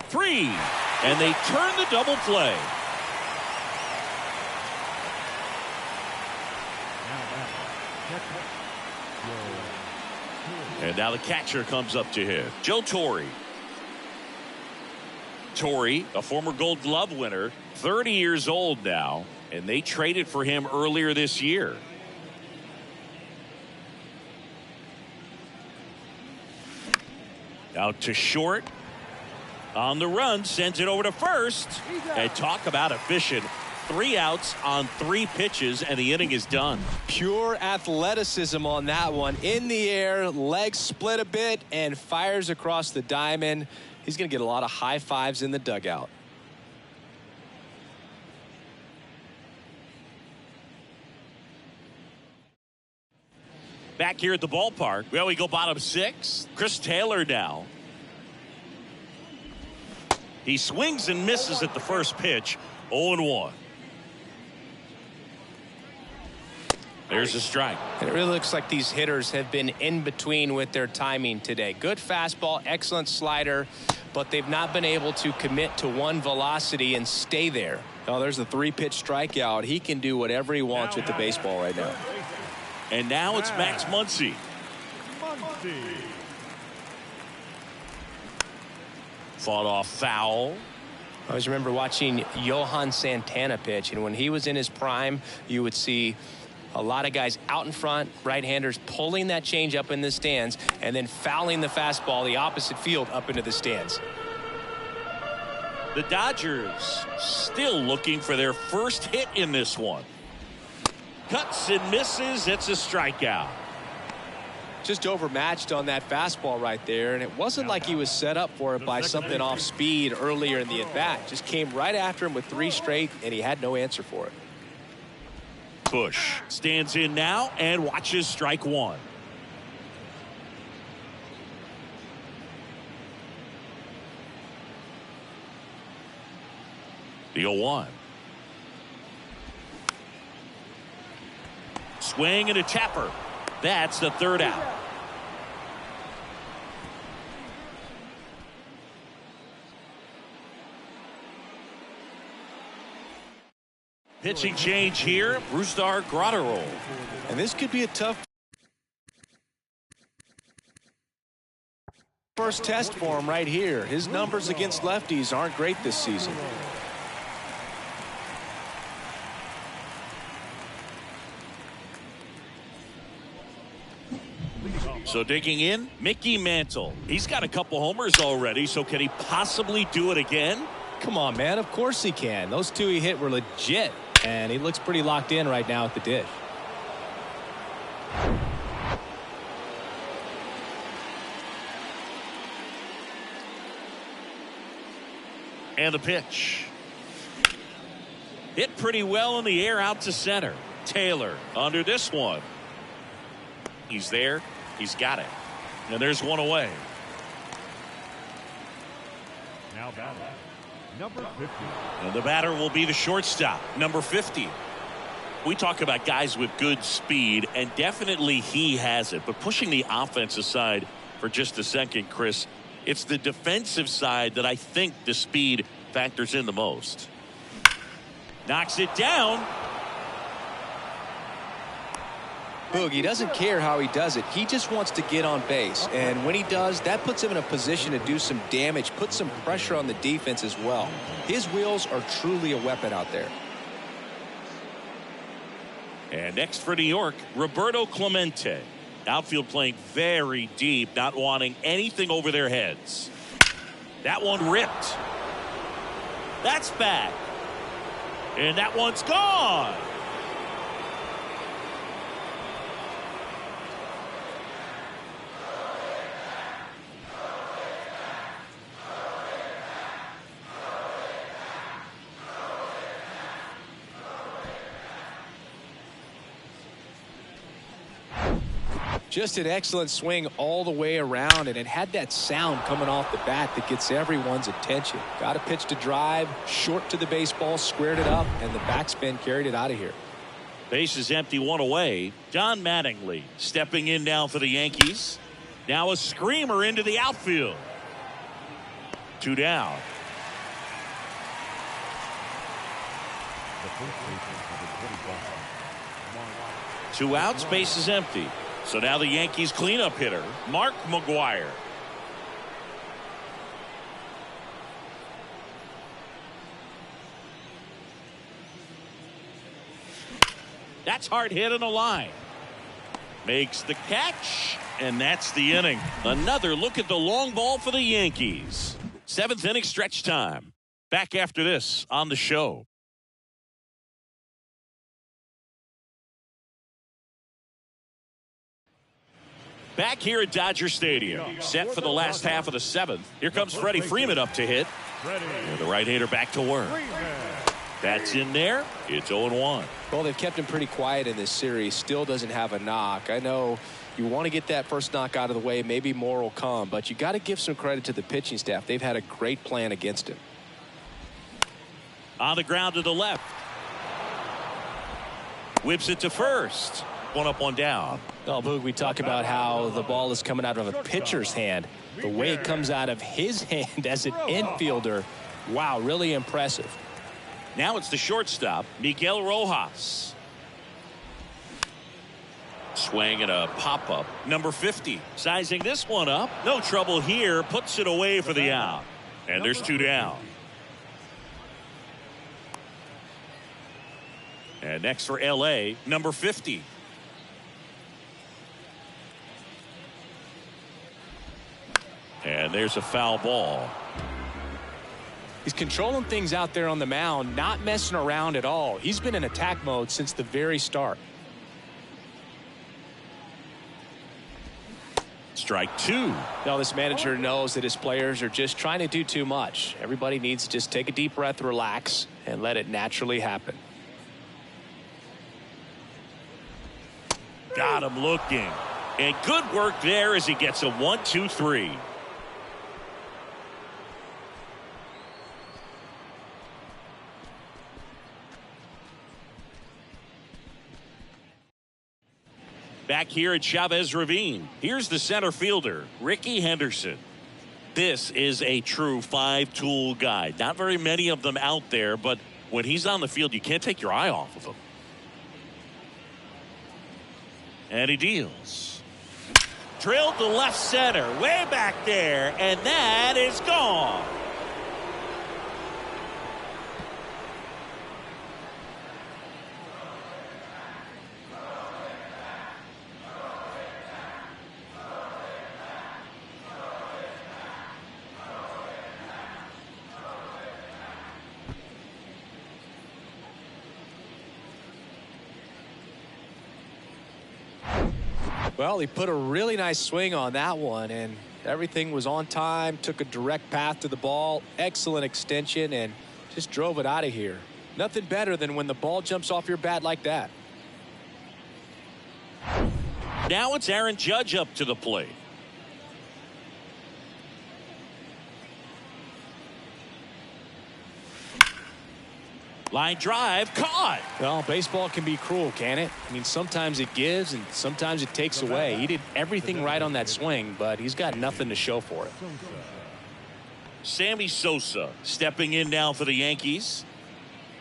S1: 3. And they turn the double play. And now the catcher comes up to hit. Joe Torre. Torre, a former Gold Glove winner, 30 years old now, and they traded for him earlier this year. Out to short. On the run, sends it over to first. And talk about efficient. 3 outs on 3 pitches, and the inning is done.
S2: Pure athleticism on that one. In the air, legs split a bit, and fires across the diamond. He's going to get a lot of high fives in the dugout.
S1: Back here at the ballpark, well, we go bottom 6. Chris Taylor now. He swings and misses at the first pitch. 0-1. There's a strike.
S2: And it really looks like these hitters have been in between with their timing today. Good fastball, excellent slider, but they've not been able to commit to one velocity and stay there. Oh, there's a 3-pitch strikeout. He can do whatever he wants with the baseball right now.
S1: And now it's Max Muncy. Fought off foul.
S2: I always remember watching Johan Santana pitch, and when he was in his prime, you would see a lot of guys out in front, right-handers pulling that change up in the stands and then fouling the fastball the opposite field up into the stands.
S1: The Dodgers still looking for their first hit in this one. Cuts and misses. It's a strikeout.
S2: Just overmatched on that fastball right there, and it wasn't like he was set up for it by something off speed earlier in the at-bat. Just came right after him with 3 straight, and he had no answer for it.
S1: Bush stands in now and watches strike one. The 0-1. Swing and a tapper. That's the third out. Pitching change here, Brusdar Graterol.
S2: And this could be a tough first test for him right here. His numbers against lefties aren't great this season.
S1: So digging in, Mickey Mantle. He's got a couple homers already, so can he possibly do it again?
S2: Come on, man. Of course he can. Those two he hit were legit, and he looks pretty locked in right now at the dish.
S1: And the pitch. Hit pretty well in the air out to center. Taylor under this one. He's there. He's got it. And there's one away.
S3: Now batting, number 50.
S1: And the batter will be the shortstop, number 50. We talk about guys with good speed, and definitely he has it. But pushing the offense aside for just a second, Chris, it's the defensive side that I think the speed factors in the most. Knocks it down.
S2: Boog, he doesn't care how he does it. He just wants to get on base. And when he does, that puts him in a position to do some damage, put some pressure on the defense as well. His wheels are truly a weapon out there.
S1: And next for New York, Roberto Clemente. Outfield playing very deep, not wanting anything over their heads. That one ripped. That's back. And that one's gone.
S2: Just an excellent swing all the way around, and it had that sound coming off the bat that gets everyone's attention. Got a pitch to drive, short to the baseball, squared it up, and the backspin carried it out of here.
S1: Base is empty, one away. John Mattingly stepping in now for the Yankees. Now a screamer into the outfield. Two down.
S3: The first baseman for the 25.
S1: Two outs, base is empty. So now the Yankees cleanup hitter, Mark McGwire. That's hard hit in a line. Makes the catch, and that's the inning. Another look at the long ball for the Yankees. Seventh inning stretch time. Back after this on the show. Back here at Dodger Stadium, set for the last half of the seventh. Here comes Freddie Freeman up to hit. And the right-hander back to work. That's in there. It's 0-1.
S2: Well, they've kept him pretty quiet in this series. Still doesn't have a knock. I know you want to get that first knock out of the way. Maybe more will come. But you got to give some credit to the pitching staff. They've had a great plan against him.
S1: On the ground to the left. Whips it to first. One up, one down.
S2: Oh, Boog, we talk about how the ball is coming out of a pitcher's hand. The way it comes out of his hand as an infielder, wow, really impressive.
S1: Now it's the shortstop, Miguel Rojas. Swing and a pop-up. Number 50. Sizing this one up. No trouble here. Puts it away for the out. And there's two down. And next for L.A., number 50. And there's a foul ball.
S2: He's controlling things out there on the mound, not messing around at all. He's been in attack mode since the very start.
S1: Strike two.
S2: Now this manager knows that his players are just trying to do too much. Everybody needs to just take a deep breath, relax, and let it naturally happen.
S1: Got him looking. And good work there as he gets a 1-2-3. Back here at Chavez Ravine, here's the center fielder, Ricky Henderson. This is a true five-tool guy. Not very many of them out there, but when he's on the field, you can't take your eye off of him. And he deals. Drilled to left center, way back there, and that is gone.
S2: Well, he put a really nice swing on that one, and everything was on time, took a direct path to the ball, excellent extension, and just drove it out of here. Nothing better than when the ball jumps off your bat like that.
S1: Now it's Aaron Judge up to the plate. Line drive, caught.
S2: Well, baseball can be cruel, can it? I mean, sometimes it gives and sometimes it takes away. He did everything right on that swing, but he's got nothing to show for it.
S1: Sammy Sosa stepping in now for the Yankees.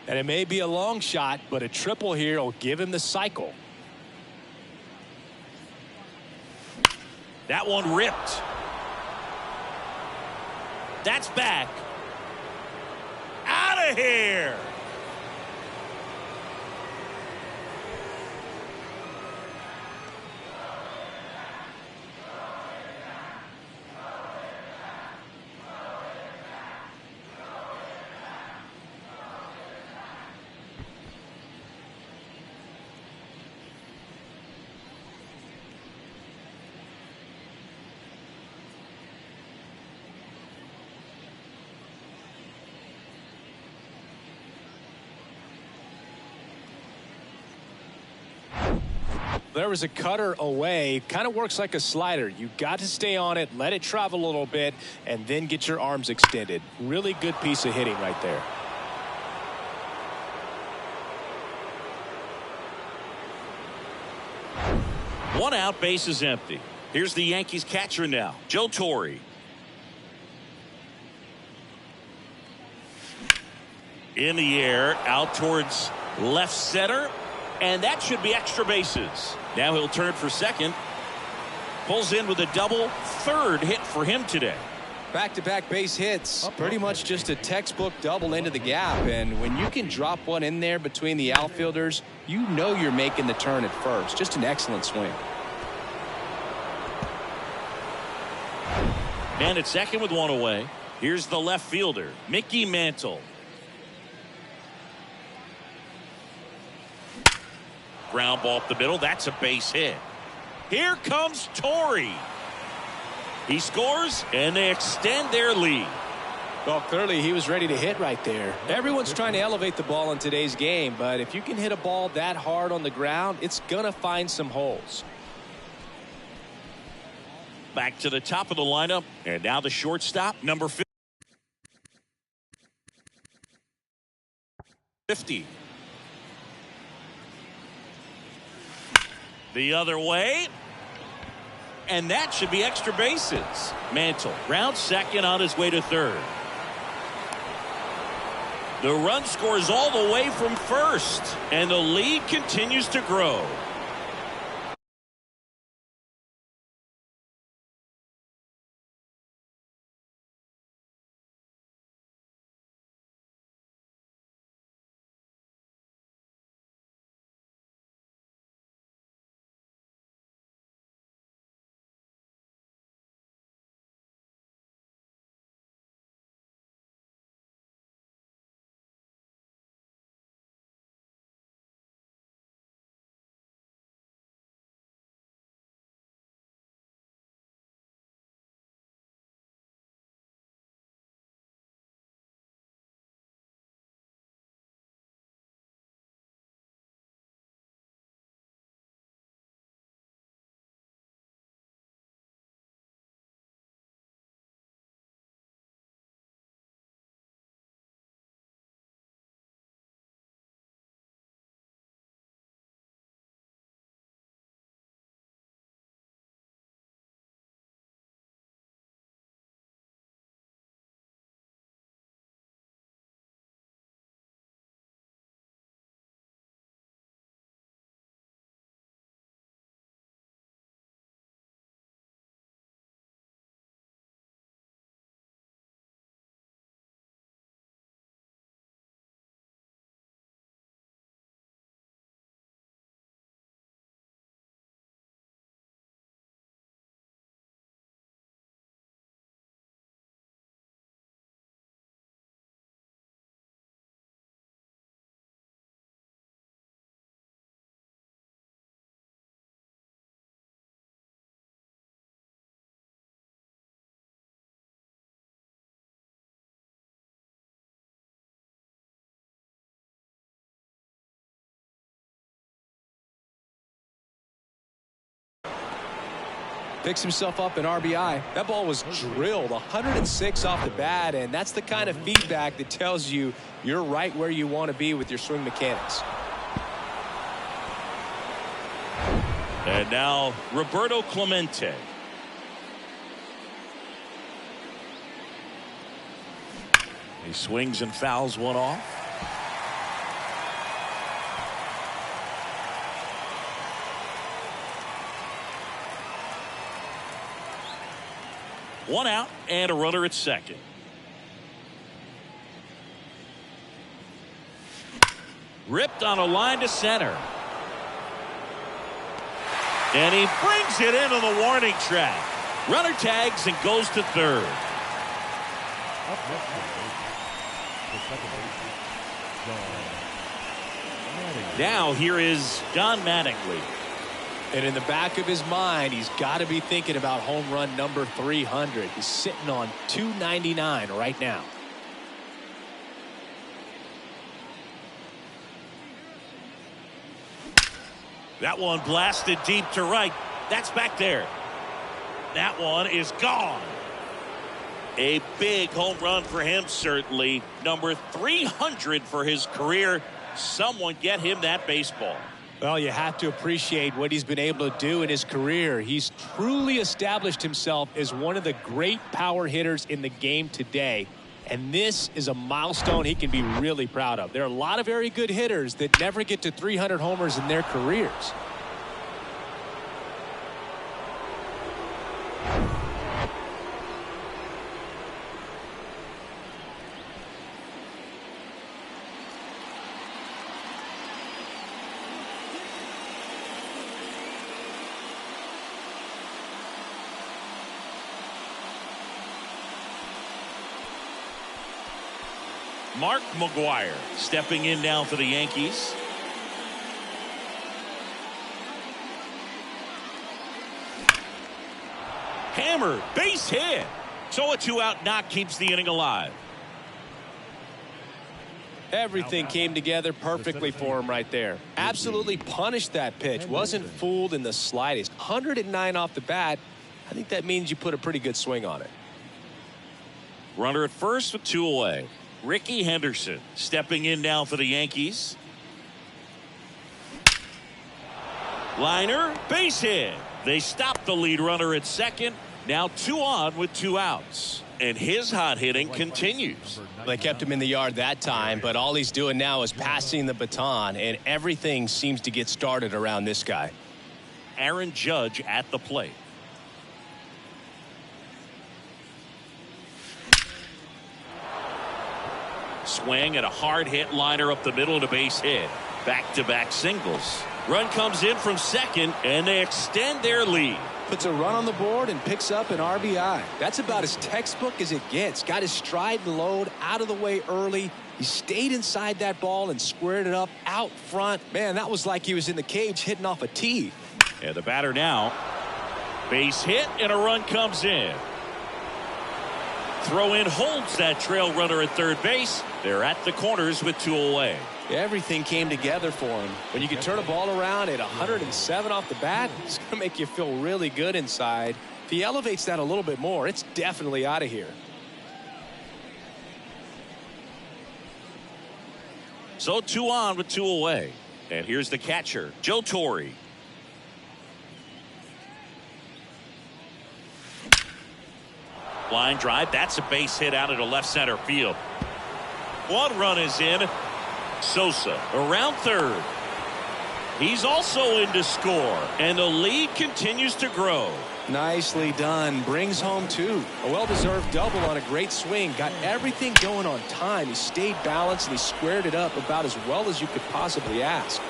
S2: And it may be a long shot, but a triple here will give him the cycle.
S1: That one ripped. That's back. Out of here.
S2: There was a cutter away. Kind of works like a slider. You got to stay on it, let it travel a little bit, and then get your arms extended. Really good piece of hitting right there.
S1: One out, base is empty. Here's the Yankees catcher now, Joe Torre. In the air, out towards left center, and that should be extra bases. Now he'll turn for second. Pulls in with a double, third hit for him today.
S2: Back-to-back base hits, pretty much just a textbook double into the gap, and when you can drop one in there between the outfielders, you know you're making the turn at first. Just an excellent swing.
S1: Man at second with one away. Here's the left fielder, Mickey Mantle. Ground ball up the middle. That's a base hit. Here comes Torre. He scores, and they extend their lead.
S2: Well, clearly he was ready to hit right there. Everyone's trying to elevate the ball in today's game, but if you can hit a ball that hard on the ground, it's going to find some holes.
S1: Back to the top of the lineup, and now the shortstop, number 50. The other way. And that should be extra bases. Mantle, round second on his way to third. The run scores all the way from first, and the lead continues to grow.
S2: Picks himself up an RBI. That ball was drilled 106 off the bat, and that's the kind of feedback that tells you you're right where you want to be with your swing mechanics.
S1: And now Roberto Clemente. He swings and fouls one off. One out and a runner at second. Ripped on a line to center. And he brings it into the warning track. Runner tags and goes to third. Now here is Don Mattingly.
S2: And in the back of his mind, he's got to be thinking about home run number 300. He's sitting on 299 right now.
S1: That one blasted deep to right. That's back there. That one is gone. A big home run for him, certainly. Number 300 for his career. Someone get him that baseball.
S2: Well, you have to appreciate what he's been able to do in his career. He's truly established himself as one of the great power hitters in the game today. And this is a milestone he can be really proud of. There are a lot of very good hitters that never get to 300 homers in their careers.
S1: Mark McGwire stepping in now for the Yankees. Hammer, base hit. So a 2-out knock keeps the inning alive.
S2: Everything came together perfectly for him right there. Absolutely punished that pitch. Wasn't fooled in the slightest. 109 off the bat. I think that means you put a pretty good swing on it.
S1: Runner at first with 2 away. Ricky Henderson stepping in now for the Yankees. Liner, base hit. They stop the lead runner at second. Now 2 on with 2 outs. And his hot hitting continues.
S2: They kept him in the yard that time, but all he's doing now is passing the baton, and everything seems to get started around this guy.
S1: Aaron Judge at the plate. Swing and a hard hit liner up the middle to base hit. Back-to-back singles. Run comes in from second, and they extend their lead.
S2: Puts a run on the board and picks up an RBI. That's about as textbook as it gets. Got his stride and load out of the way early. He stayed inside that ball and squared it up out front. Man, that was like he was in the cage hitting off a tee.
S1: And the batter now. Base hit and a run comes in. Throw in holds that trail runner at third base. They're at the corners with 2 away.
S2: Everything came together for him. When you can turn a ball around at 107 off the bat, it's going to make you feel really good inside. If he elevates that a little bit more, it's definitely out of here.
S1: So 2 on with 2 away. And here's the catcher, Joe Torre. Line drive. That's a base hit out into left center field. 1 run is in. Sosa around third. He's also in to score, and the lead continues to grow.
S2: Nicely done. Brings home 2. A well-deserved double on a great swing. Got everything going on time. He stayed balanced, and he squared it up about as well as you could possibly ask.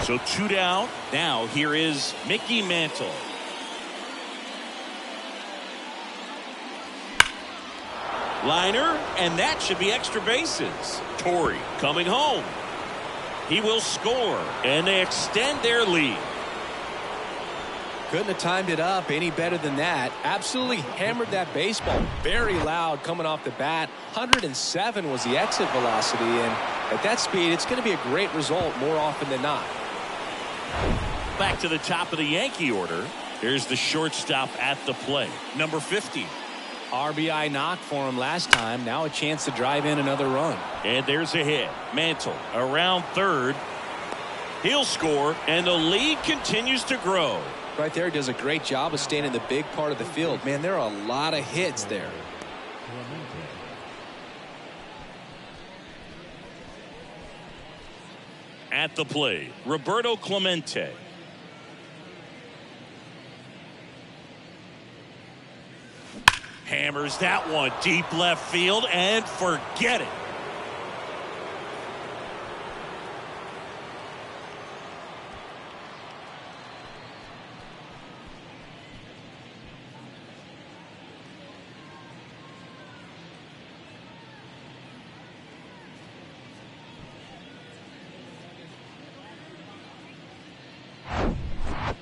S1: So 2 down. Now here is Mickey Mantle. Liner, and that should be extra bases. Torre coming home. He will score, and they extend their lead.
S2: Couldn't have timed it up any better than that. Absolutely hammered that baseball. Very loud coming off the bat. 107 was the exit velocity, and at that speed, it's going to be a great result more often than not.
S1: back to the top of the Yankee order. Here's the shortstop at the plate, number 50.
S4: RBI knock for him last time. Now a chance to drive in another run.
S1: And there's a hit. Mantle around third. He'll score, and the lead continues to grow.
S2: Right there, does a great job of staying in the big part of the field. Man, there are a lot of hits there.
S1: At the plate, Roberto Clemente. Hammers that one deep left field, and forget it.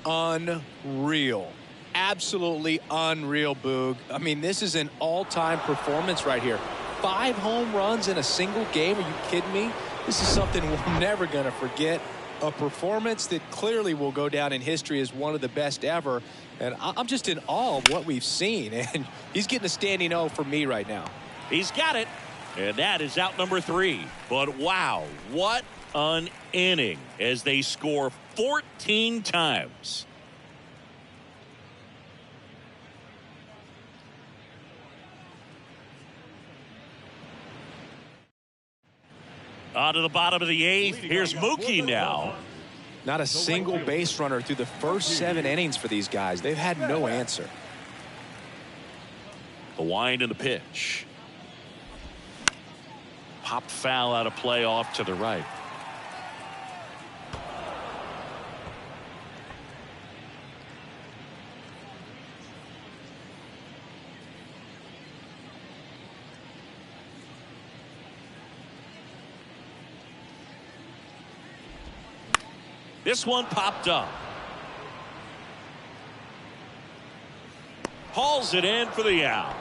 S2: Unreal. Absolutely unreal, Boog. I mean, this is an all-time performance right here. 5 home runs in a single game. Are you kidding me? This is something we're never going to forget. A performance that clearly will go down in history as one of the best ever. And I'm just in awe of what we've seen. And he's getting a standing O for me right now.
S1: He's got it. And that is out number 3. But wow, what an inning as they score 14 times. On to the bottom of the 8th. Here's Mookie now.
S2: Not a single base runner through the first 7 innings for these guys. They've had no answer.
S1: The wind and the pitch. Popped foul out of play off to the right. This one popped up. Hauls it in for the out.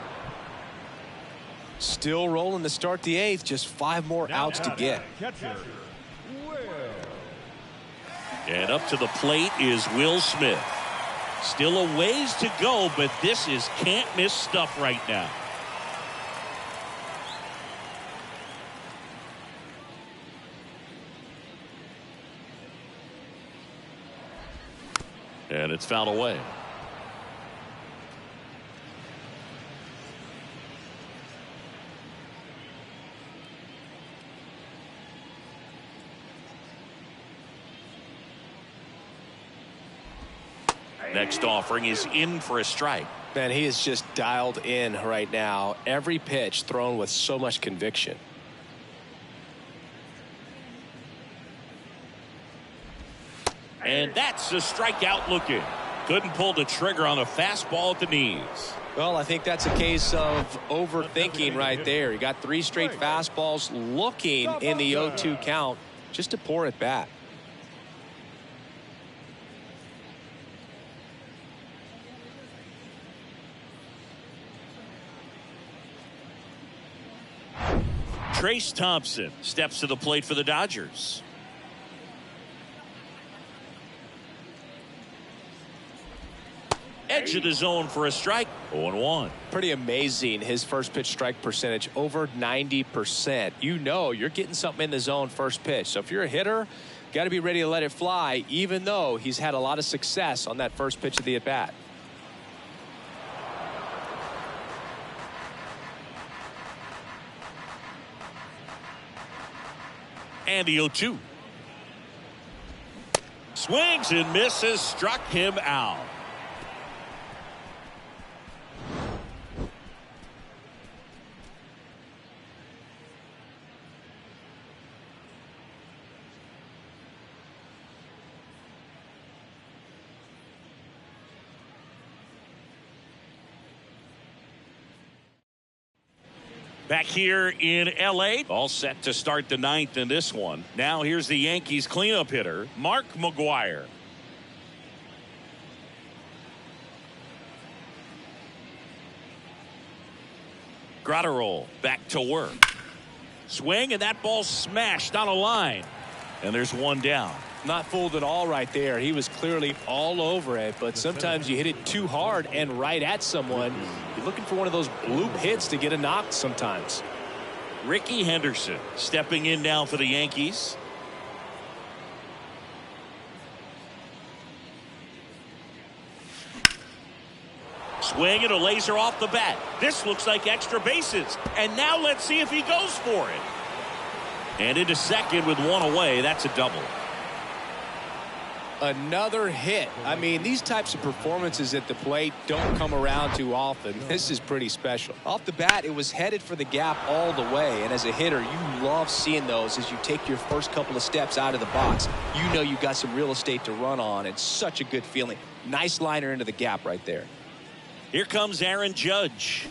S2: Still rolling to start the 8th. Just 5 more outs to get.
S1: And up to the plate is Will Smith. Still a ways to go, but this is can't miss stuff right now. And it's fouled away. Next offering is in for a strike.
S2: Man, he is just dialed in right now. Every pitch thrown with so much conviction.
S1: And that's a strikeout looking. Couldn't pull the trigger on a fastball at the knees.
S2: Well, I think that's a case of overthinking right there. He got 3 straight fastballs looking in the 0-2 count just to pour it back.
S1: Trace Thompson steps to the plate for the Dodgers. Edge of the zone for a strike. 0-1.
S2: Pretty amazing, his first pitch strike percentage, over 90%. You know you're getting something in the zone first pitch. So if you're a hitter, got to be ready to let it fly, even though he's had a lot of success on that first pitch of the at-bat.
S1: And the 0-2. Swings and misses, struck him out. Back here in L.A., all set to start the 9th in this one. Now here's the Yankees cleanup hitter, Mark McGwire. Gratterol back to work. Swing, and that ball smashed on a line. And there's one down.
S2: Not fooled at all right there. He was clearly all over it, but sometimes you hit it too hard and right at someone. You're looking for one of those bloop hits to get a knock sometimes.
S1: Ricky Henderson stepping in now for the Yankees. Swing and a laser off the bat. This looks like extra bases. And now let's see if he goes for it. And into second with one away. That's a double.
S2: Another hit. I mean, these types of performances at the plate don't come around too often. This is pretty special. Off the bat, it was headed for the gap all the way. And as a hitter, you love seeing those as you take your first couple of steps out of the box. You know you've got some real estate to run on. It's such a good feeling. Nice liner into the gap right there.
S1: Here comes Aaron Judge.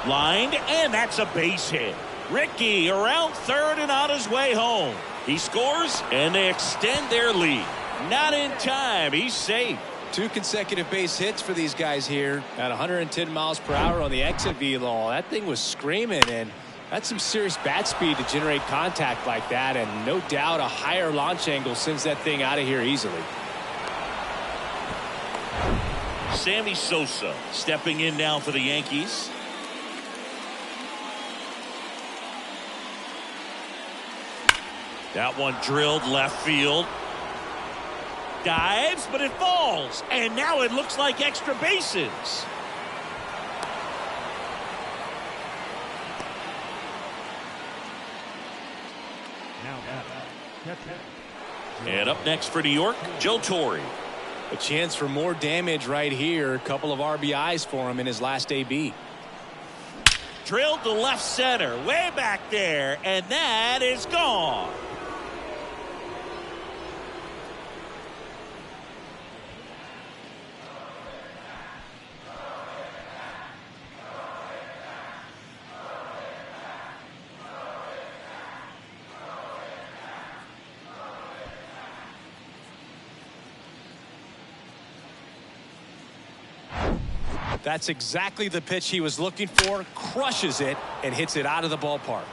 S1: Lined, and that's a base hit. Ricky around third and on his way home. He scores, and they extend their lead. Not in time. He's safe.
S2: 2 consecutive base hits for these guys here at 110 miles per hour on the exit velo. That thing was screaming, and that's some serious bat speed to generate contact like that, and no doubt a higher launch angle sends that thing out of here easily.
S1: Sammy Sosa stepping in now for the Yankees. That one drilled left field. Dives, but it falls. And now it looks like extra bases. And up next for New York, Joe Torre.
S2: A chance for more damage right here. A couple of RBIs for him in his last AB.
S1: Drilled to left center, way back there, and that is gone.
S2: That's exactly the pitch he was looking for. Crushes it and hits it out of the ballpark.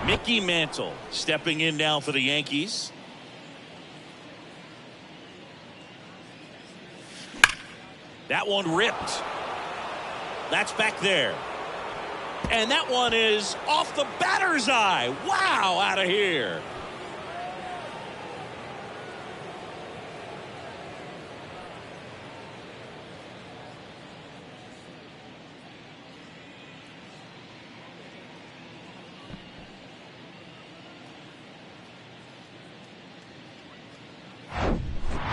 S1: Mickey Mantle stepping in now for the Yankees. That one ripped. That's back there. And that one is off the batter's eye. Wow, out of here.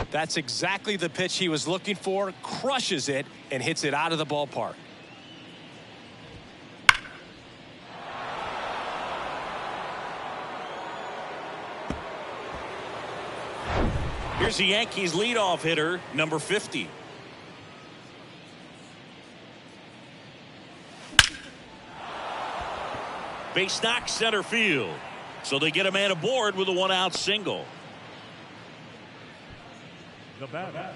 S2: That's exactly the pitch he was looking for. Crushes it and hits it out of the ballpark.
S1: Here's the Yankees leadoff hitter, number 50. Base knock center field. So they get a man aboard with a one-out single.
S3: The batter,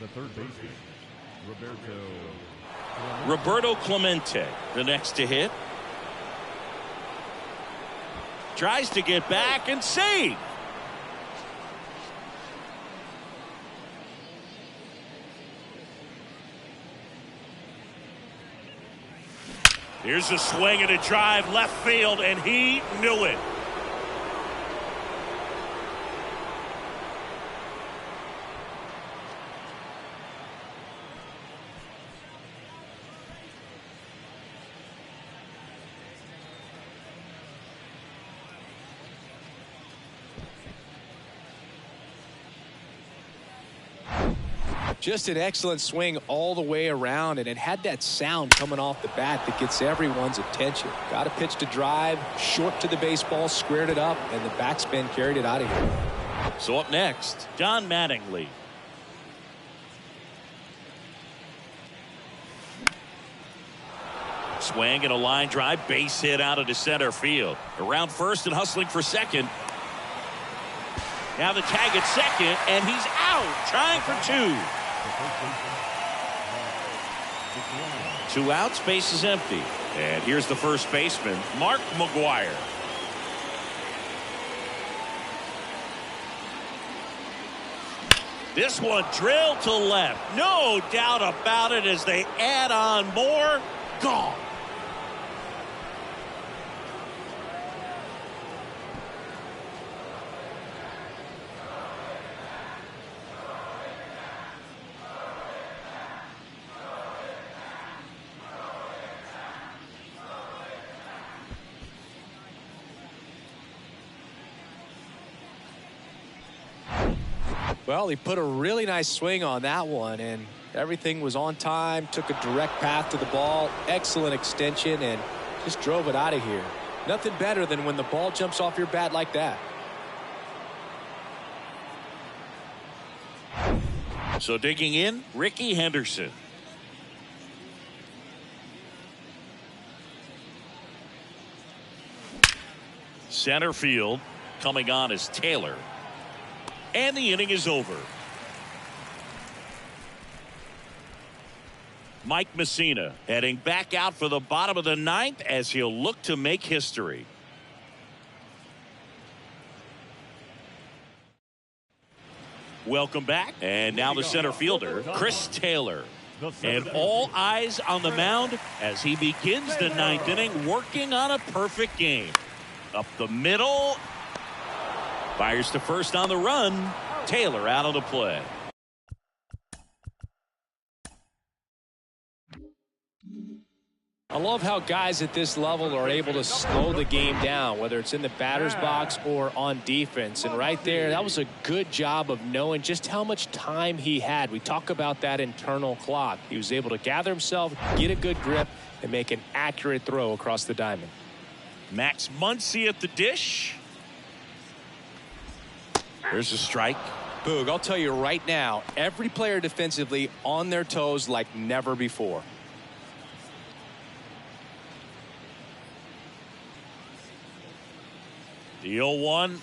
S3: the third baseman,
S1: Roberto Clemente, the next to hit. Tries to get back and save. Here's a swing and a drive left field, and he knew it.
S2: Just an excellent swing all the way around, and it had that sound coming off the bat that gets everyone's attention. Got a pitch to drive, short to the baseball, squared it up, and the backspin carried it out of here.
S1: So up next, Don Mattingly. Swing and a line drive, base hit out into center field. Around first and hustling for second. Now the tag at second, and he's out, trying for two. 2 outs, base is empty. And here's the first baseman, Mark McGwire. This one drilled to left. No doubt about it as they add on more. Gone.
S2: Well, he put a really nice swing on that one, and everything was on time, took a direct path to the ball, excellent extension, and just drove it out of here. Nothing better than when the ball jumps off your bat like that.
S1: So digging in, Ricky Henderson. Center field, coming on is Taylor. And the inning is over. Mike Messina heading back out for the bottom of the 9th as he'll look to make history. Welcome back. And now the center fielder, Chris Taylor. And all eyes on the mound as he begins the 9th inning, working on a perfect game. Up the middle. Fires to first on the run. Taylor out on the play.
S2: I love how guys at this level are able to slow the game down, whether it's in the batter's box or on defense. And right there, that was a good job of knowing just how much time he had. We talk about that internal clock. He was able to gather himself, get a good grip, and make an accurate throw across the diamond.
S1: Max Muncy at the dish. There's a strike.
S2: Boog, I'll tell you right now, every player defensively on their toes like never before.
S1: The 0-1.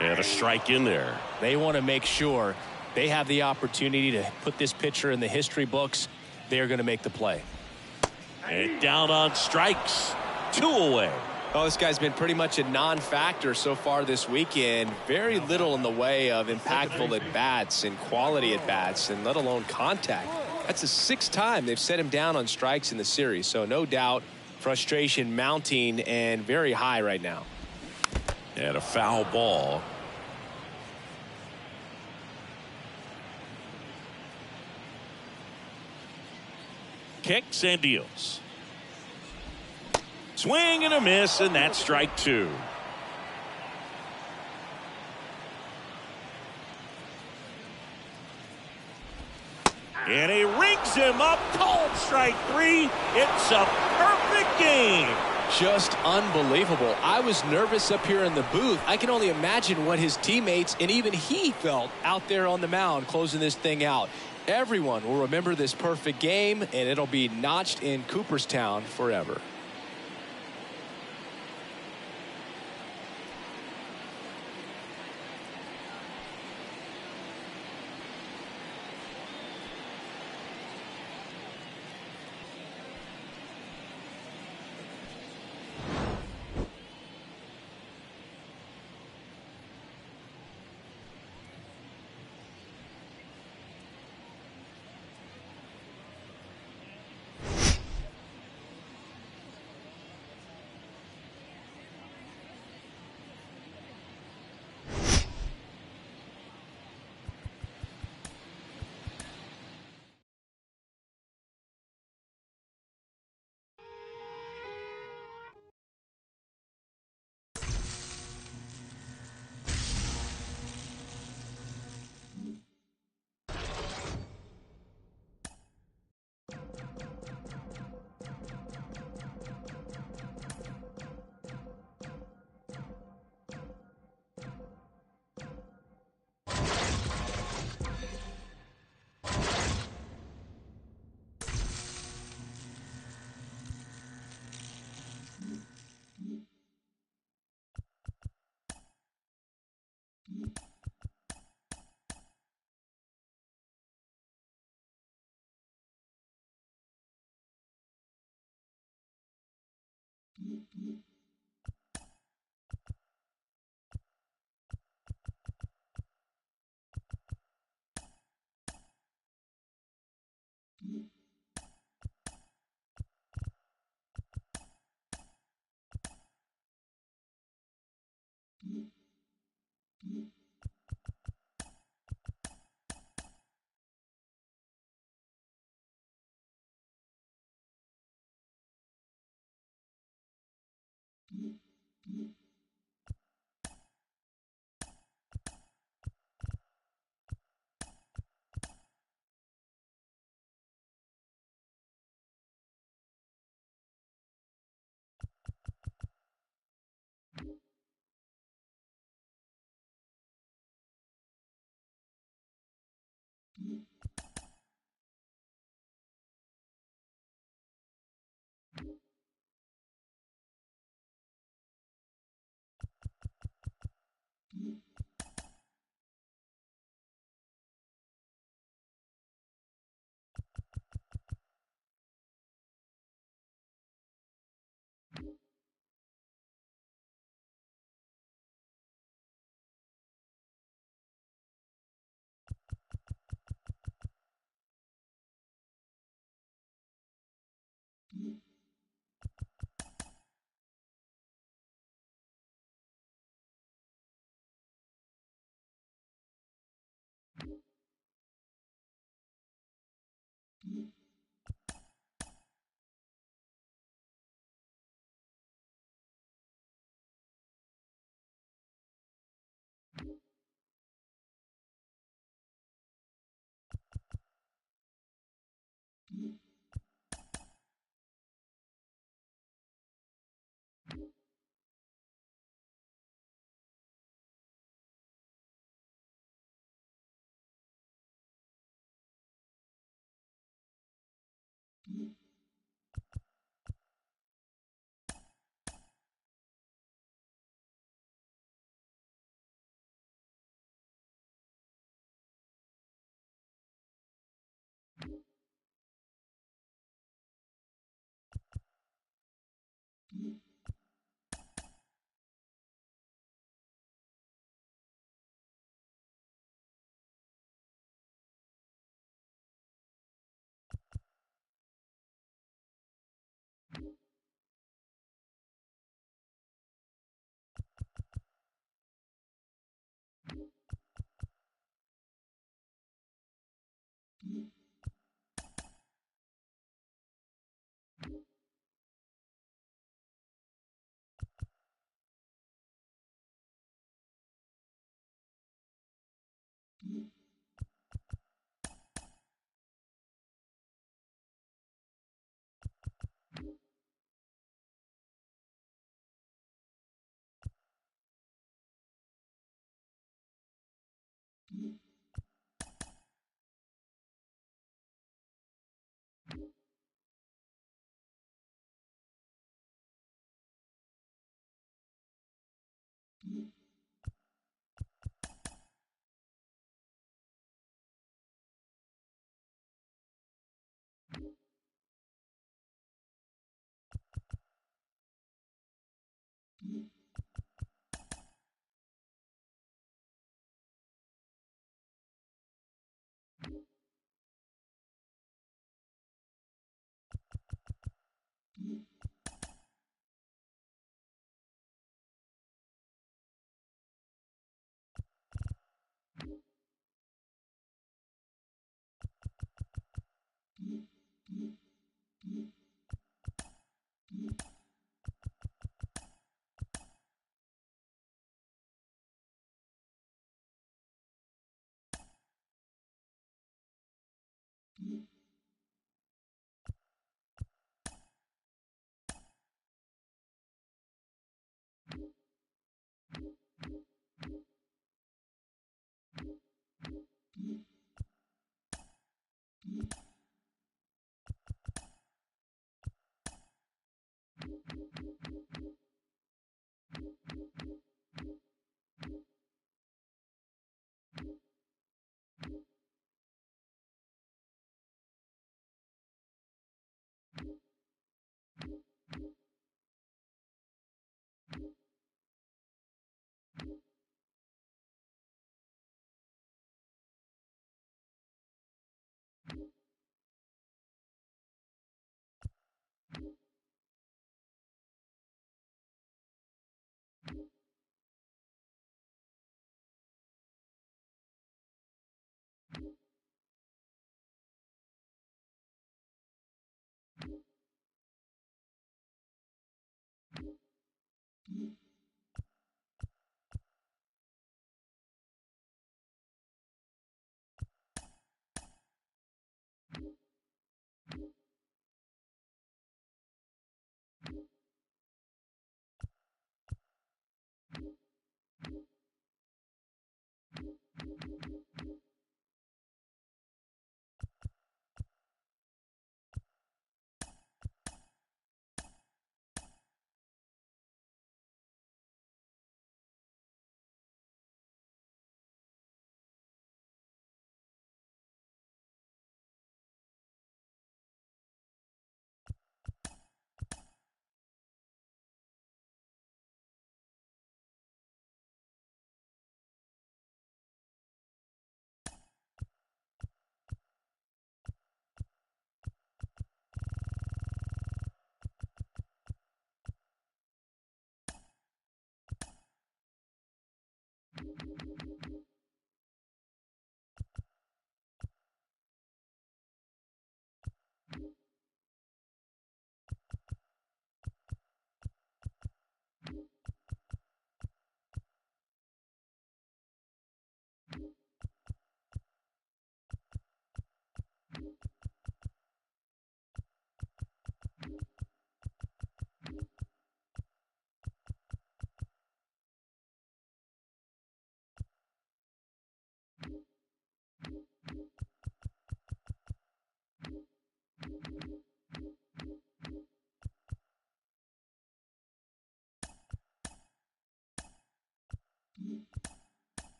S1: And a strike in there.
S2: They want to make sure they have the opportunity to put this pitcher in the history books. They're going to make the play.
S1: And down on strikes. 2 away.
S2: Oh, this guy's been pretty much a non-factor so far this weekend. Very little in the way of impactful at-bats and quality at-bats, and let alone contact. That's the 6th time they've set him down on strikes in the series. So no doubt frustration mounting and very high right now.
S1: And a foul ball. Kicks and deals. Swing and a miss, and that's strike 2. And he rings him up, called strike 3. It's a perfect game.
S2: Just unbelievable. I was nervous up here in the booth. I can only imagine what his teammates and even he felt out there on the mound closing this thing out. Everyone will remember this perfect game, and it'll be notched in Cooperstown forever.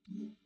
S3: 2.